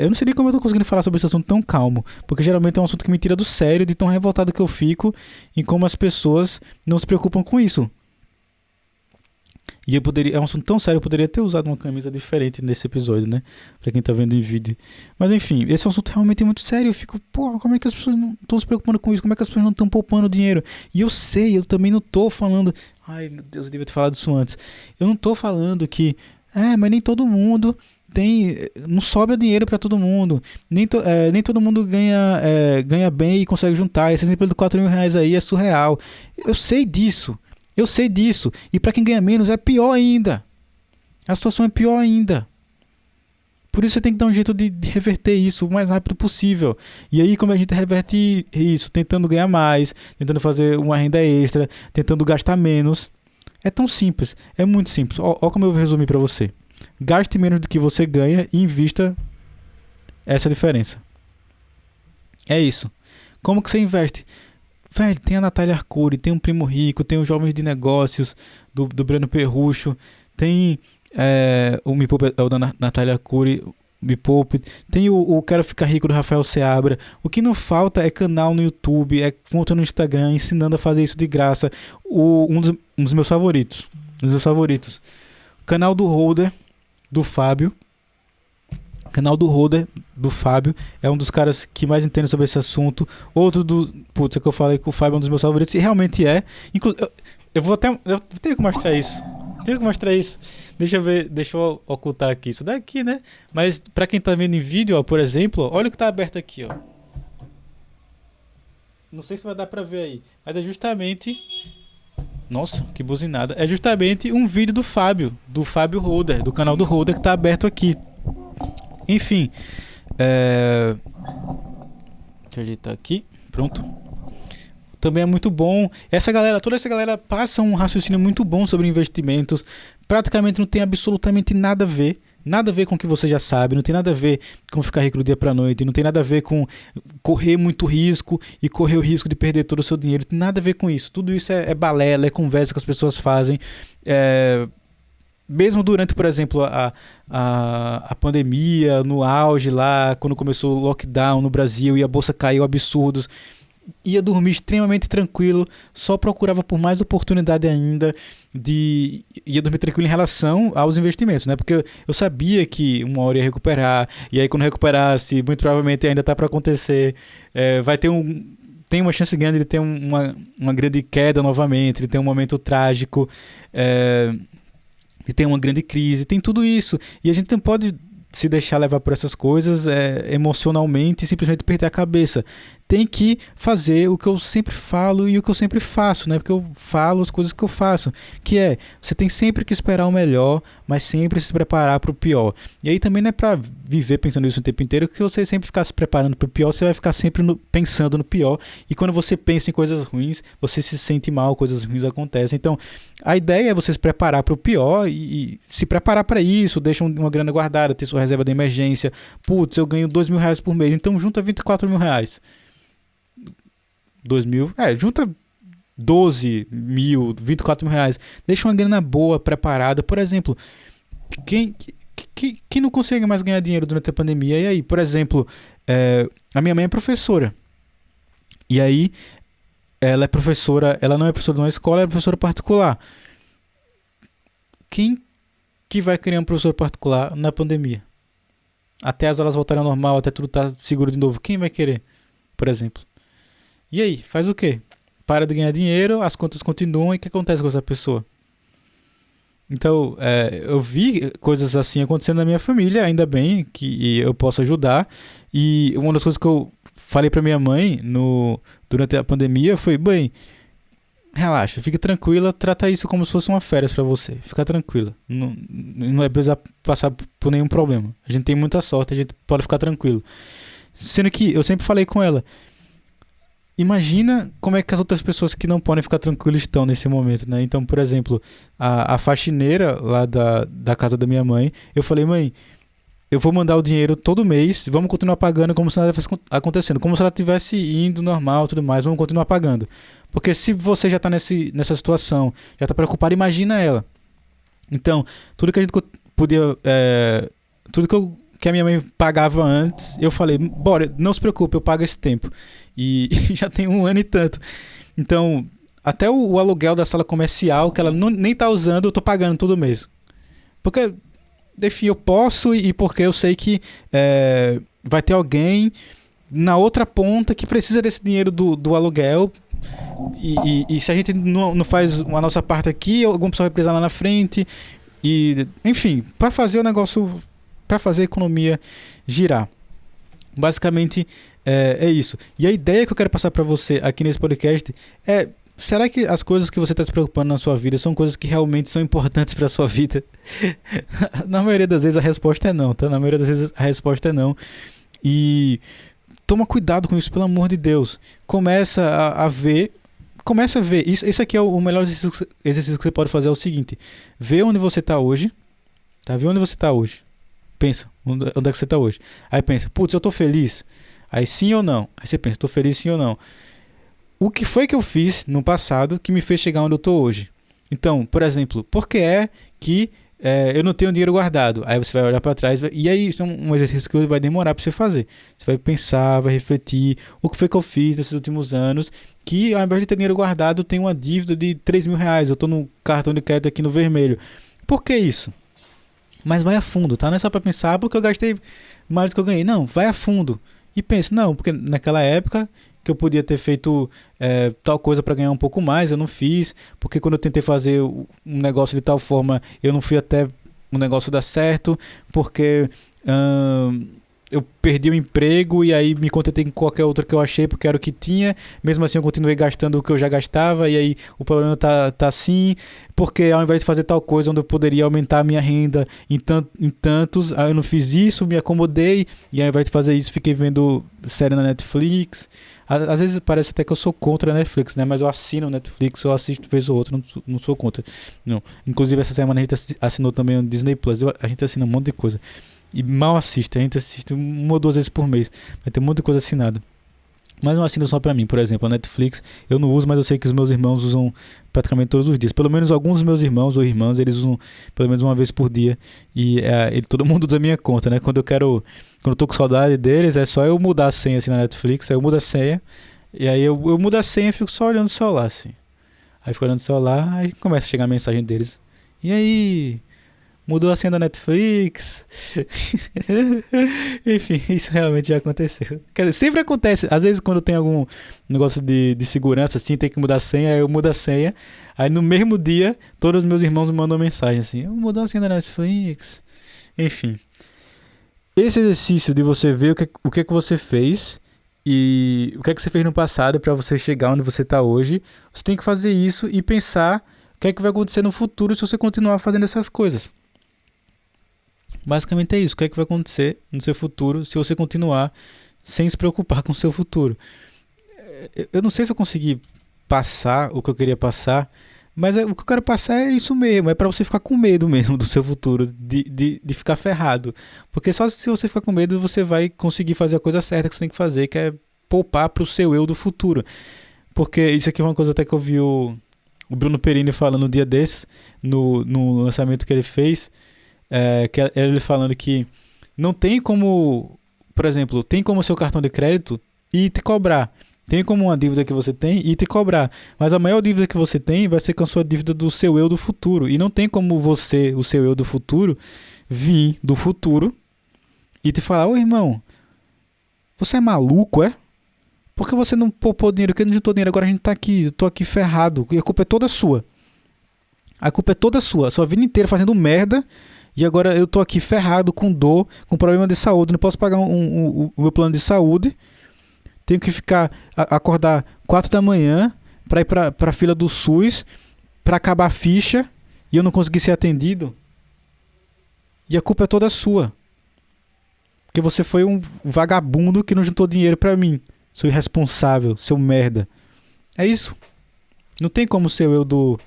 eu não sei nem como eu tô conseguindo falar sobre esse assunto tão calmo, porque geralmente é um assunto que me tira do sério, de tão revoltado que eu fico em como as pessoas não se preocupam com isso. E é um assunto tão sério, eu poderia ter usado uma camisa diferente nesse episódio, né? Pra quem tá vendo em vídeo. Mas enfim, esse é um assunto realmente muito sério. Eu fico, como é que as pessoas não estão se preocupando com isso? Como é que as pessoas não estão poupando dinheiro? E eu sei, eu também não tô falando... Ai, meu Deus, eu devia ter falado isso antes. Eu não tô falando que... mas nem todo mundo não sobra dinheiro pra todo mundo. Nem todo mundo ganha bem e consegue juntar. Esse exemplo do 4 mil reais aí é surreal. Eu sei disso. E pra quem ganha menos é pior ainda. A situação é pior ainda. Por isso você tem que dar um jeito de reverter isso o mais rápido possível. E aí como a gente reverte isso? Tentando ganhar mais, tentando fazer uma renda extra, tentando gastar menos. É tão simples, é muito simples. Ó como eu vou resumir pra você. Gaste menos do que você ganha e invista essa diferença. É isso. Como que você investe? Velho, tem a Natália Arcuri, tem um Primo Rico, tem os Jovens de Negócios do Breno Perrucho, tem o Me Poupe, o da Natália Arcuri, Me Poupe, tem o Quero Ficar Rico do Rafael Seabra. O que não falta é canal no YouTube, é conta no Instagram, ensinando a fazer isso de graça. Um dos meus favoritos. Canal do Holder, do Fábio. Canal do Holder, do Fábio, é um dos caras que mais entende sobre esse assunto. Outro é que eu falei que o Fábio é um dos meus favoritos, e realmente é. Eu vou ter que mostrar isso. Tem que mostrar isso. Deixa eu ver, deixa eu ocultar aqui isso daqui, né? Mas pra quem tá vendo em vídeo, ó, por exemplo, olha o que tá aberto aqui, ó. Não sei se vai dar pra ver aí, mas é justamente... Nossa, que buzinada. É justamente um vídeo do Fábio Holder, do canal do Holder, que tá aberto aqui. Enfim, deixa eu ajeitar aqui, pronto. Também é muito bom. Toda essa galera passa um raciocínio muito bom sobre investimentos. Praticamente não tem absolutamente nada a ver. Nada a ver com o que você já sabe. Não tem nada a ver com ficar rico do dia pra noite. Não tem nada a ver com correr muito risco e correr o risco de perder todo o seu dinheiro. Não tem nada a ver com isso. Tudo isso é balela, é conversa que as pessoas fazem. Mesmo durante, por exemplo, a pandemia, no auge lá, quando começou o lockdown no Brasil e a bolsa caiu absurdos, ia dormir extremamente tranquilo, só procurava por mais oportunidade ainda ia dormir tranquilo em relação aos investimentos, né? Porque eu sabia que uma hora ia recuperar, e aí quando recuperasse, muito provavelmente ainda está para acontecer, tem uma chance grande de ter uma grande queda novamente, de ter um momento trágico, de ter uma grande crise, tem tudo isso, e a gente não pode se deixar levar por essas coisas emocionalmente e simplesmente perder a cabeça. Tem que fazer o que eu sempre falo e o que eu sempre faço, né? Porque eu falo as coisas que eu faço, que você tem sempre que esperar o melhor, mas sempre se preparar para o pior. E aí também não é para viver pensando isso o tempo inteiro, que se você sempre ficar se preparando para o pior, você vai ficar sempre pensando no pior, e quando você pensa em coisas ruins, você se sente mal, coisas ruins acontecem. Então, a ideia é você se preparar para o pior e se preparar para isso, deixa uma grana guardada, ter sua reserva de emergência. Putz, eu ganho R$2.000 por mês, então junta R$24.000. 2.000, junta 12.000, R$24.000, deixa uma grana boa, preparada. Por exemplo, quem não consegue mais ganhar dinheiro durante a pandemia? E aí, por exemplo, a minha mãe é professora, e aí ela é professora, ela não é professora de uma escola, ela é professora particular. Quem que vai querer um professor particular na pandemia? Até as aulas voltarem ao normal, até tudo estar seguro de novo, quem vai querer, por exemplo? E aí, faz o quê? Para de ganhar dinheiro, as contas continuam, e o que acontece com essa pessoa? Então, eu vi coisas assim acontecendo na minha família, ainda bem que eu posso ajudar. E uma das coisas que eu falei para minha mãe durante a pandemia foi: mãe, relaxa, fique tranquila, trata isso como se fosse uma férias para você. Fica tranquila, não é precisar passar por nenhum problema. A gente tem muita sorte, a gente pode ficar tranquilo. Sendo que eu sempre falei com ela: imagina como é que as outras pessoas que não podem ficar tranquilas estão nesse momento, né? Então, por exemplo, a faxineira lá da casa da minha mãe, eu falei: mãe, eu vou mandar o dinheiro todo mês, vamos continuar pagando como se nada fosse acontecendo, como se ela estivesse indo normal e tudo mais, vamos continuar pagando. Porque se você já está nessa situação, já está preocupado, imagina ela. Então, tudo que a gente podia... tudo que a minha mãe pagava antes, eu falei: bora, não se preocupe, eu pago esse tempo. E já tem 1 ano e tanto. Então, até o aluguel da sala comercial, que ela nem tá usando, eu tô pagando todo mês. Porque, enfim, eu posso, e porque eu sei que vai ter alguém na outra ponta que precisa desse dinheiro do aluguel. E se a gente não faz a nossa parte aqui, alguma pessoa vai precisar lá na frente. E, enfim, para fazer o negócio... para fazer a economia girar. Basicamente é isso. E a ideia que eu quero passar para você aqui nesse podcast é: será que as coisas que você está se preocupando na sua vida são coisas que realmente são importantes para a sua vida? Na maioria das vezes a resposta é não, tá? Na maioria das vezes a resposta é não. E toma cuidado com isso, pelo amor de Deus. Começa a ver. Isso aqui é o melhor exercício que você pode fazer. É o seguinte: vê onde você está hoje. Tá? Vê onde você está hoje. Pensa, onde é que você está hoje? Aí pensa: putz, eu estou feliz? Aí sim ou não? Aí você pensa: estou feliz sim ou não? O que foi que eu fiz no passado que me fez chegar onde eu estou hoje? Então, por exemplo, por que é que eu não tenho dinheiro guardado? Aí você vai olhar para trás, e aí isso é um exercício que vai demorar para você fazer. Você vai pensar, vai refletir: o que foi que eu fiz nesses últimos anos que, ao invés de ter dinheiro guardado, eu tenho uma dívida de R$3.000, eu estou no cartão de crédito aqui no vermelho. Por que isso? Mas vai a fundo, tá? Não é só pra pensar: porque eu gastei mais do que eu ganhei. Não, vai a fundo. e penso, não, porque naquela época que eu podia ter feito tal coisa para ganhar um pouco mais, eu não fiz, porque quando eu tentei fazer um negócio de tal forma, eu não fui até o negócio dar certo, porque eu perdi o emprego e aí me contentei com qualquer outro que eu achei porque era o que tinha, mesmo assim eu continuei gastando o que eu já gastava e aí o problema tá assim, porque ao invés de fazer tal coisa onde eu poderia aumentar a minha renda em tantos, aí eu não fiz isso, me acomodei e ao invés de fazer isso fiquei vendo série na Netflix. Às vezes parece até que eu sou contra a Netflix, né? Mas eu assino a Netflix, eu assisto vez ou outra, não sou contra. Não. Inclusive essa semana a gente assinou também o Disney Plus, a gente assina um monte de coisa. E mal assiste, a gente assiste 1 ou 2 vezes por mês. Vai ter um monte de coisa assinada. Mas não assino só pra mim, por exemplo, a Netflix eu não uso, mas eu sei que os meus irmãos usam praticamente todos os dias. Pelo menos alguns dos meus irmãos ou irmãs, eles usam pelo menos uma vez por dia. E todo mundo usa a minha conta, né? Quando eu tô com saudade deles, é só eu mudar a senha assim na Netflix, aí eu mudo a senha, e aí eu mudo a senha e fico só olhando o celular, assim. Aí fico olhando o celular, aí começa a chegar a mensagem deles. E aí? Mudou a senha da Netflix. Enfim, isso realmente já aconteceu. Quer dizer, sempre acontece. Às vezes quando tem algum negócio de segurança, assim, tem que mudar a senha, aí eu mudo a senha. Aí no mesmo dia, todos os meus irmãos me mandam mensagem assim, eu mudou a senha da Netflix. Enfim. Esse exercício de você ver o que você fez e o que você fez no passado para você chegar onde você está hoje, você tem que fazer isso e pensar o que vai acontecer no futuro se você continuar fazendo essas coisas. Basicamente é isso. O que vai acontecer no seu futuro se você continuar sem se preocupar com o seu futuro? Eu não sei se eu consegui passar o que eu queria passar, mas o que eu quero passar é isso mesmo. É para você ficar com medo mesmo do seu futuro, de ficar ferrado. Porque só se você ficar com medo, você vai conseguir fazer a coisa certa que você tem que fazer, que é poupar para o seu eu do futuro. Porque isso aqui é uma coisa até que eu vi o Bruno Perini falando um dia desses, no lançamento que ele fez. Que é ele falando que não tem como, por exemplo, tem como o seu cartão de crédito ir te cobrar, tem como uma dívida que você tem ir te cobrar, mas a maior dívida que você tem vai ser com a sua dívida do seu eu do futuro, e não tem como você, o seu eu do futuro, vir do futuro e te falar, ô irmão, você é maluco, é? Porque você não poupou dinheiro, que não juntou dinheiro, agora a gente tá aqui, eu tô aqui ferrado, e a culpa é toda sua. A culpa é toda sua, a sua vida inteira fazendo merda. E agora eu tô aqui ferrado, com dor, com problema de saúde, não posso pagar o meu plano de saúde. Tenho que acordar 4 da manhã para ir pra fila do SUS, para acabar a ficha, e eu não consegui ser atendido. E a culpa é toda sua. Porque você foi um vagabundo que não juntou dinheiro pra mim. Seu irresponsável, seu merda. É isso. Não tem como ser eu do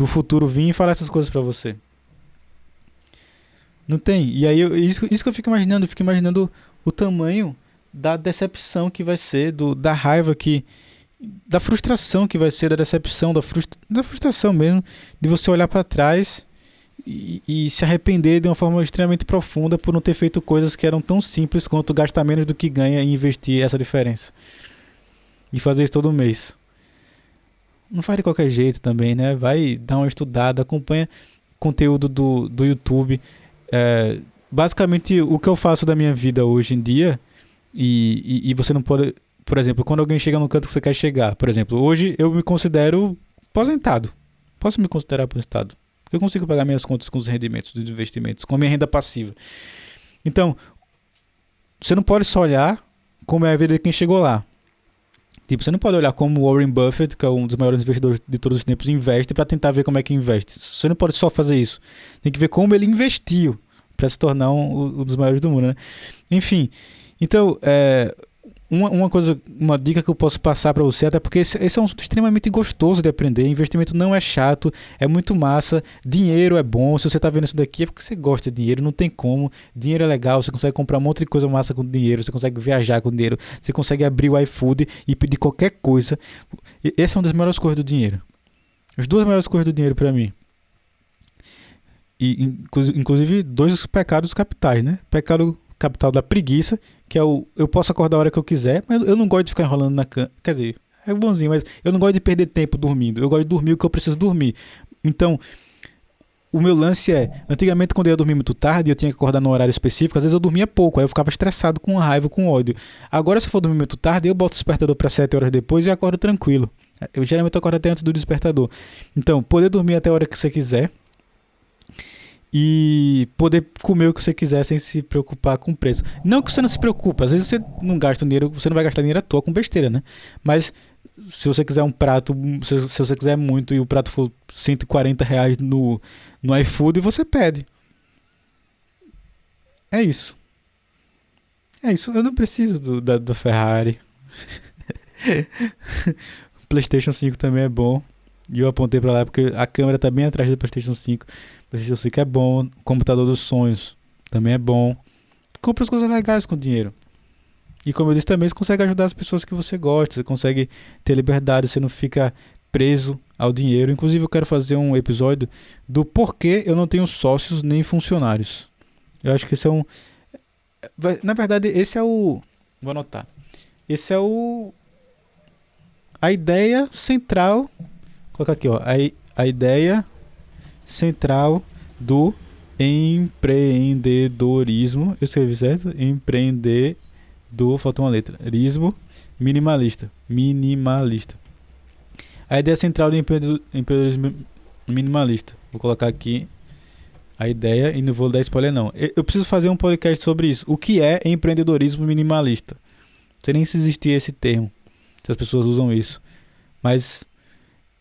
futuro vir e falar essas coisas pra você. Não tem. E aí, isso que eu fico imaginando o tamanho da decepção que vai ser, da raiva da frustração que vai ser, da decepção, da frustração mesmo, de você olhar para trás e se arrepender de uma forma extremamente profunda por não ter feito coisas que eram tão simples quanto gastar menos do que ganha e investir essa diferença. E fazer isso todo mês. Não faz de qualquer jeito também, né? Vai dar uma estudada, acompanha conteúdo do YouTube. Basicamente o que eu faço da minha vida hoje em dia e você não pode, por exemplo, quando alguém chega no canto que você quer chegar, por exemplo, hoje eu me considero aposentado, posso me considerar aposentado, porque eu consigo pagar minhas contas com os rendimentos dos investimentos, com a minha renda passiva. Então, você não pode só olhar como é a vida de quem chegou lá. Tipo, você não pode olhar como o Warren Buffett, que é um dos maiores investidores de todos os tempos, investe para tentar ver como é que investe. Você não pode só fazer isso. Tem que ver como ele investiu para se tornar um dos maiores do mundo, né? Enfim, então, uma dica que eu posso passar para você, até porque esse é um assunto extremamente gostoso de aprender. Investimento não é chato, é muito massa. Dinheiro é bom. Se você está vendo isso daqui é porque você gosta de dinheiro, não tem como. Dinheiro é legal, você consegue comprar um monte de coisa massa com dinheiro, você consegue viajar com dinheiro, você consegue abrir o iFood e pedir qualquer coisa. Essa é uma das melhores coisas do dinheiro. As 2 melhores coisas do dinheiro para mim. E, inclusive, 2 pecados capitais, né? Pecado capital da preguiça, que é eu posso acordar a hora que eu quiser, mas eu não gosto de ficar enrolando na cama. Quer dizer, é bonzinho, mas eu não gosto de perder tempo dormindo. Eu gosto de dormir o que eu preciso dormir. Então, o meu lance é, antigamente quando eu ia dormir muito tarde, eu tinha que acordar num horário específico, às vezes eu dormia pouco, aí eu ficava estressado, com raiva, com ódio. Agora se eu for dormir muito tarde, eu boto o despertador para 7 horas depois e acordo tranquilo. Eu geralmente acordo até antes do despertador. Então, poder dormir até a hora que você quiser e poder comer o que você quiser sem se preocupar com o preço. Não que você não se preocupe, às vezes você não gasta dinheiro, você não vai gastar dinheiro à toa com besteira, né? Mas se você quiser um prato, se você quiser muito e o prato for R$ 140 no iFood, você pede. É isso. É isso. Eu não preciso da Ferrari. O PlayStation 5 também é bom. E eu apontei pra lá porque a câmera tá bem atrás do PlayStation 5. O PlayStation 5 é bom. O computador dos sonhos também é bom. Compre as coisas legais com dinheiro. E como eu disse também, você consegue ajudar as pessoas que você gosta. Você consegue ter liberdade. Você não fica preso ao dinheiro. Inclusive eu quero fazer um episódio do porquê eu não tenho sócios nem funcionários. Eu acho que esse é um... Na verdade, esse é o... Vou anotar. Esse é o... A ideia central... Vou colocar aqui, ó. A ideia central do empreendedorismo. Eu escrevi certo? Faltou uma letra. Rismo minimalista. Minimalista. A ideia central do empreendedorismo minimalista. Vou colocar aqui a ideia e não vou dar spoiler não. Eu preciso fazer um podcast sobre isso. O que é empreendedorismo minimalista? Não sei nem se existia esse termo. Se as pessoas usam isso. Mas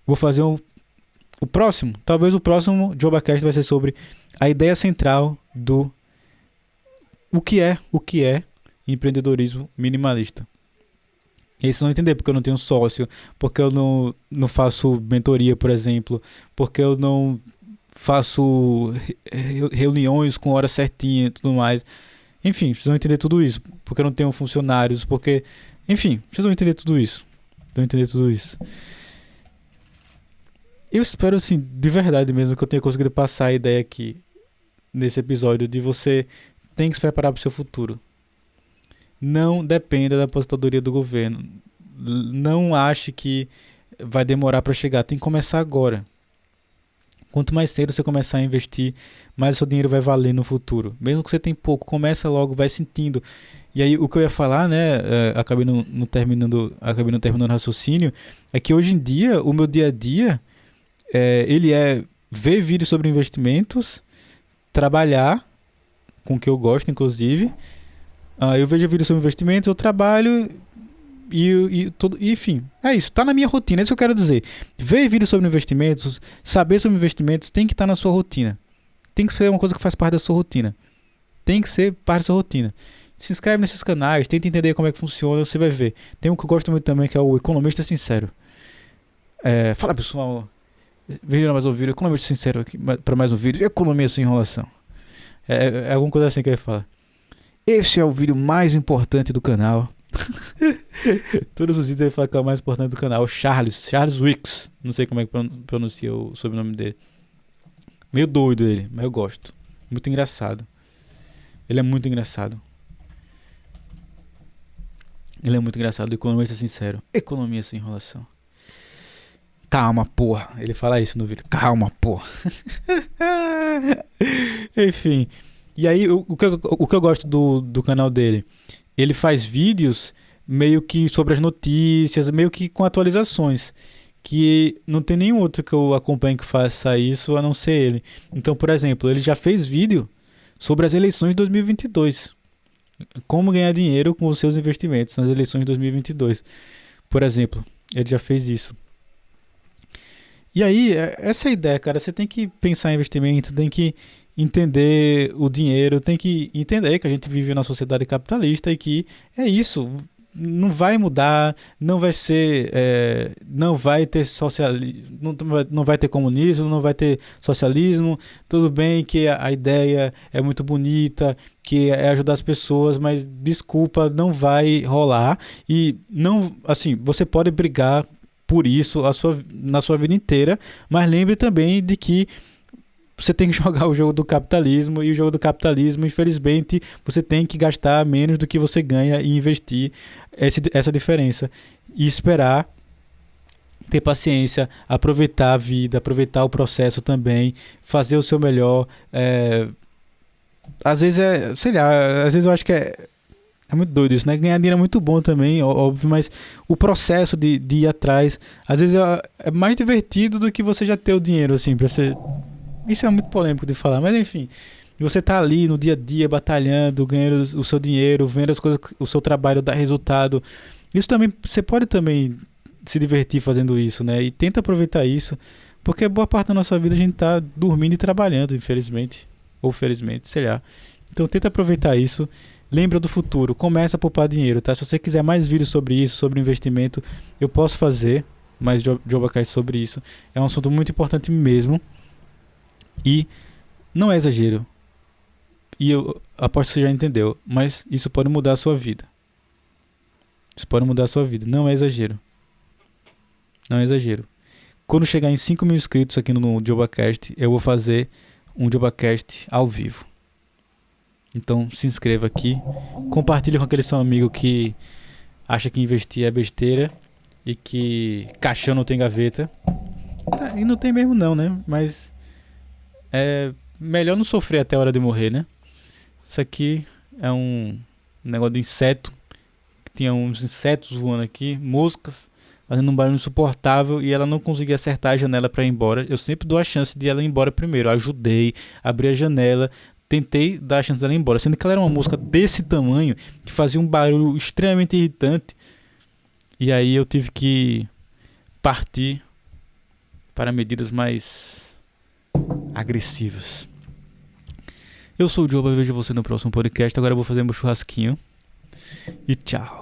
vou fazer o próximo. Talvez o próximo JobaCast vai ser sobre a ideia central do o que é empreendedorismo minimalista. E aí vocês vão entender porque eu não tenho sócio, porque eu não faço mentoria, por exemplo, porque eu não faço reuniões com hora certinha e tudo mais. Enfim, vocês vão entender tudo isso. Porque eu não tenho funcionários, porque... Enfim, vocês vão entender tudo isso. Eu espero, assim, de verdade mesmo, que eu tenha conseguido passar a ideia aqui, nesse episódio, de você tem que se preparar para o seu futuro. Não dependa da aposentadoria do governo. Não ache que vai demorar para chegar. Tem que começar agora. Quanto mais cedo você começar a investir, mais o seu dinheiro vai valer no futuro. Mesmo que você tenha pouco, começa logo, vai sentindo. E aí o que eu ia falar, né, acabei não terminando o raciocínio, é que hoje em dia, o meu dia a dia, ele é ver vídeos sobre investimentos, trabalhar com o que eu gosto, inclusive. Eu vejo vídeos sobre investimentos, eu trabalho enfim, é isso, tá na minha rotina, é isso que eu quero dizer. Ver vídeos sobre investimentos, saber sobre investimentos tem que estar na sua rotina. Tem que ser uma coisa que faz parte da sua rotina. Tem que ser parte da sua rotina. Se inscreve nesses canais, tenta entender como é que funciona, você vai ver. Tem um que eu gosto muito também, que é o Economista Sincero. Fala pessoal, veja mais um vídeo, Economista Sincero aqui, para mais um vídeo, Economia Sem Enrolação. É alguma coisa assim que ele fala. Esse é o vídeo mais importante do canal. Todos os vídeos ele fala que é o mais importante do canal. Charles Wicks. Não sei como é que pronuncia o sobrenome dele. Meio doido ele, mas eu gosto. Muito engraçado. Ele é muito engraçado. Economista sincero. Economia sem enrolação. Calma, porra. Ele fala isso no vídeo. Calma, porra. Enfim. E aí, o que eu gosto do canal dele? Ele faz vídeos meio que sobre as notícias, meio que com atualizações. Que não tem nenhum outro que eu acompanhe que faça isso, a não ser ele. Então, por exemplo, ele já fez vídeo sobre as eleições de 2022. Como ganhar dinheiro com os seus investimentos nas eleições de 2022. Por exemplo, ele já fez isso. E aí, essa é a ideia, cara. Você tem que pensar em investimento, tem que entender o dinheiro, tem que entender que a gente vive numa sociedade capitalista e que é isso, não vai mudar, não vai ser, não vai ter socialismo, não vai ter comunismo, não vai ter socialismo. Tudo bem que a ideia é muito bonita, que é ajudar as pessoas, mas desculpa, não vai rolar. E não, assim, você pode brigar por isso na sua vida inteira, mas lembre também de que você tem que jogar o jogo do capitalismo, e o jogo do capitalismo, infelizmente, você tem que gastar menos do que você ganha e investir essa diferença e esperar ter paciência, aproveitar a vida, aproveitar o processo também, fazer o seu melhor. Às vezes sei lá, às vezes eu acho que é muito doido isso, né? Ganhar dinheiro é muito bom também, óbvio, mas o processo de ir atrás, às vezes é mais divertido do que você já ter o dinheiro, assim, pra você... Isso é muito polêmico de falar, mas enfim, você tá ali no dia a dia, batalhando, ganhando o seu dinheiro, vendo as coisas, o seu trabalho dar resultado. Isso também, você pode também se divertir fazendo isso, né? E tenta aproveitar isso, porque boa parte da nossa vida a gente tá dormindo e trabalhando, infelizmente, ou felizmente, sei lá. Então tenta aproveitar isso. Lembra do futuro, começa a poupar dinheiro, tá? Se você quiser mais vídeos sobre isso, sobre investimento, eu posso fazer mais Jobcast sobre isso. É um assunto muito importante mesmo. E não é exagero. E eu aposto que você já entendeu, mas isso pode mudar a sua vida. Isso pode mudar a sua vida, não é exagero. Não é exagero. Quando chegar em 5 mil inscritos aqui no Jobcast, eu vou fazer um Jobcast ao vivo. Então se inscreva aqui, compartilhe com aquele seu amigo que acha que investir é besteira e que caixão não tem gaveta. E não tem mesmo não, né? Mas é melhor não sofrer até a hora de morrer, né? Isso aqui é um negócio de inseto, que tinha uns insetos voando aqui, moscas, fazendo um barulho insuportável e ela não conseguia acertar a janela para ir embora. Eu sempre dou a chance de ela ir embora primeiro. Eu ajudei, abri a janela, tentei dar a chance dela ir embora, sendo que ela era uma mosca desse tamanho, que fazia um barulho extremamente irritante. E aí eu tive que partir para medidas mais agressivas. Eu sou o Diogo, vejo você no próximo podcast. Agora eu vou fazer meu churrasquinho. E tchau.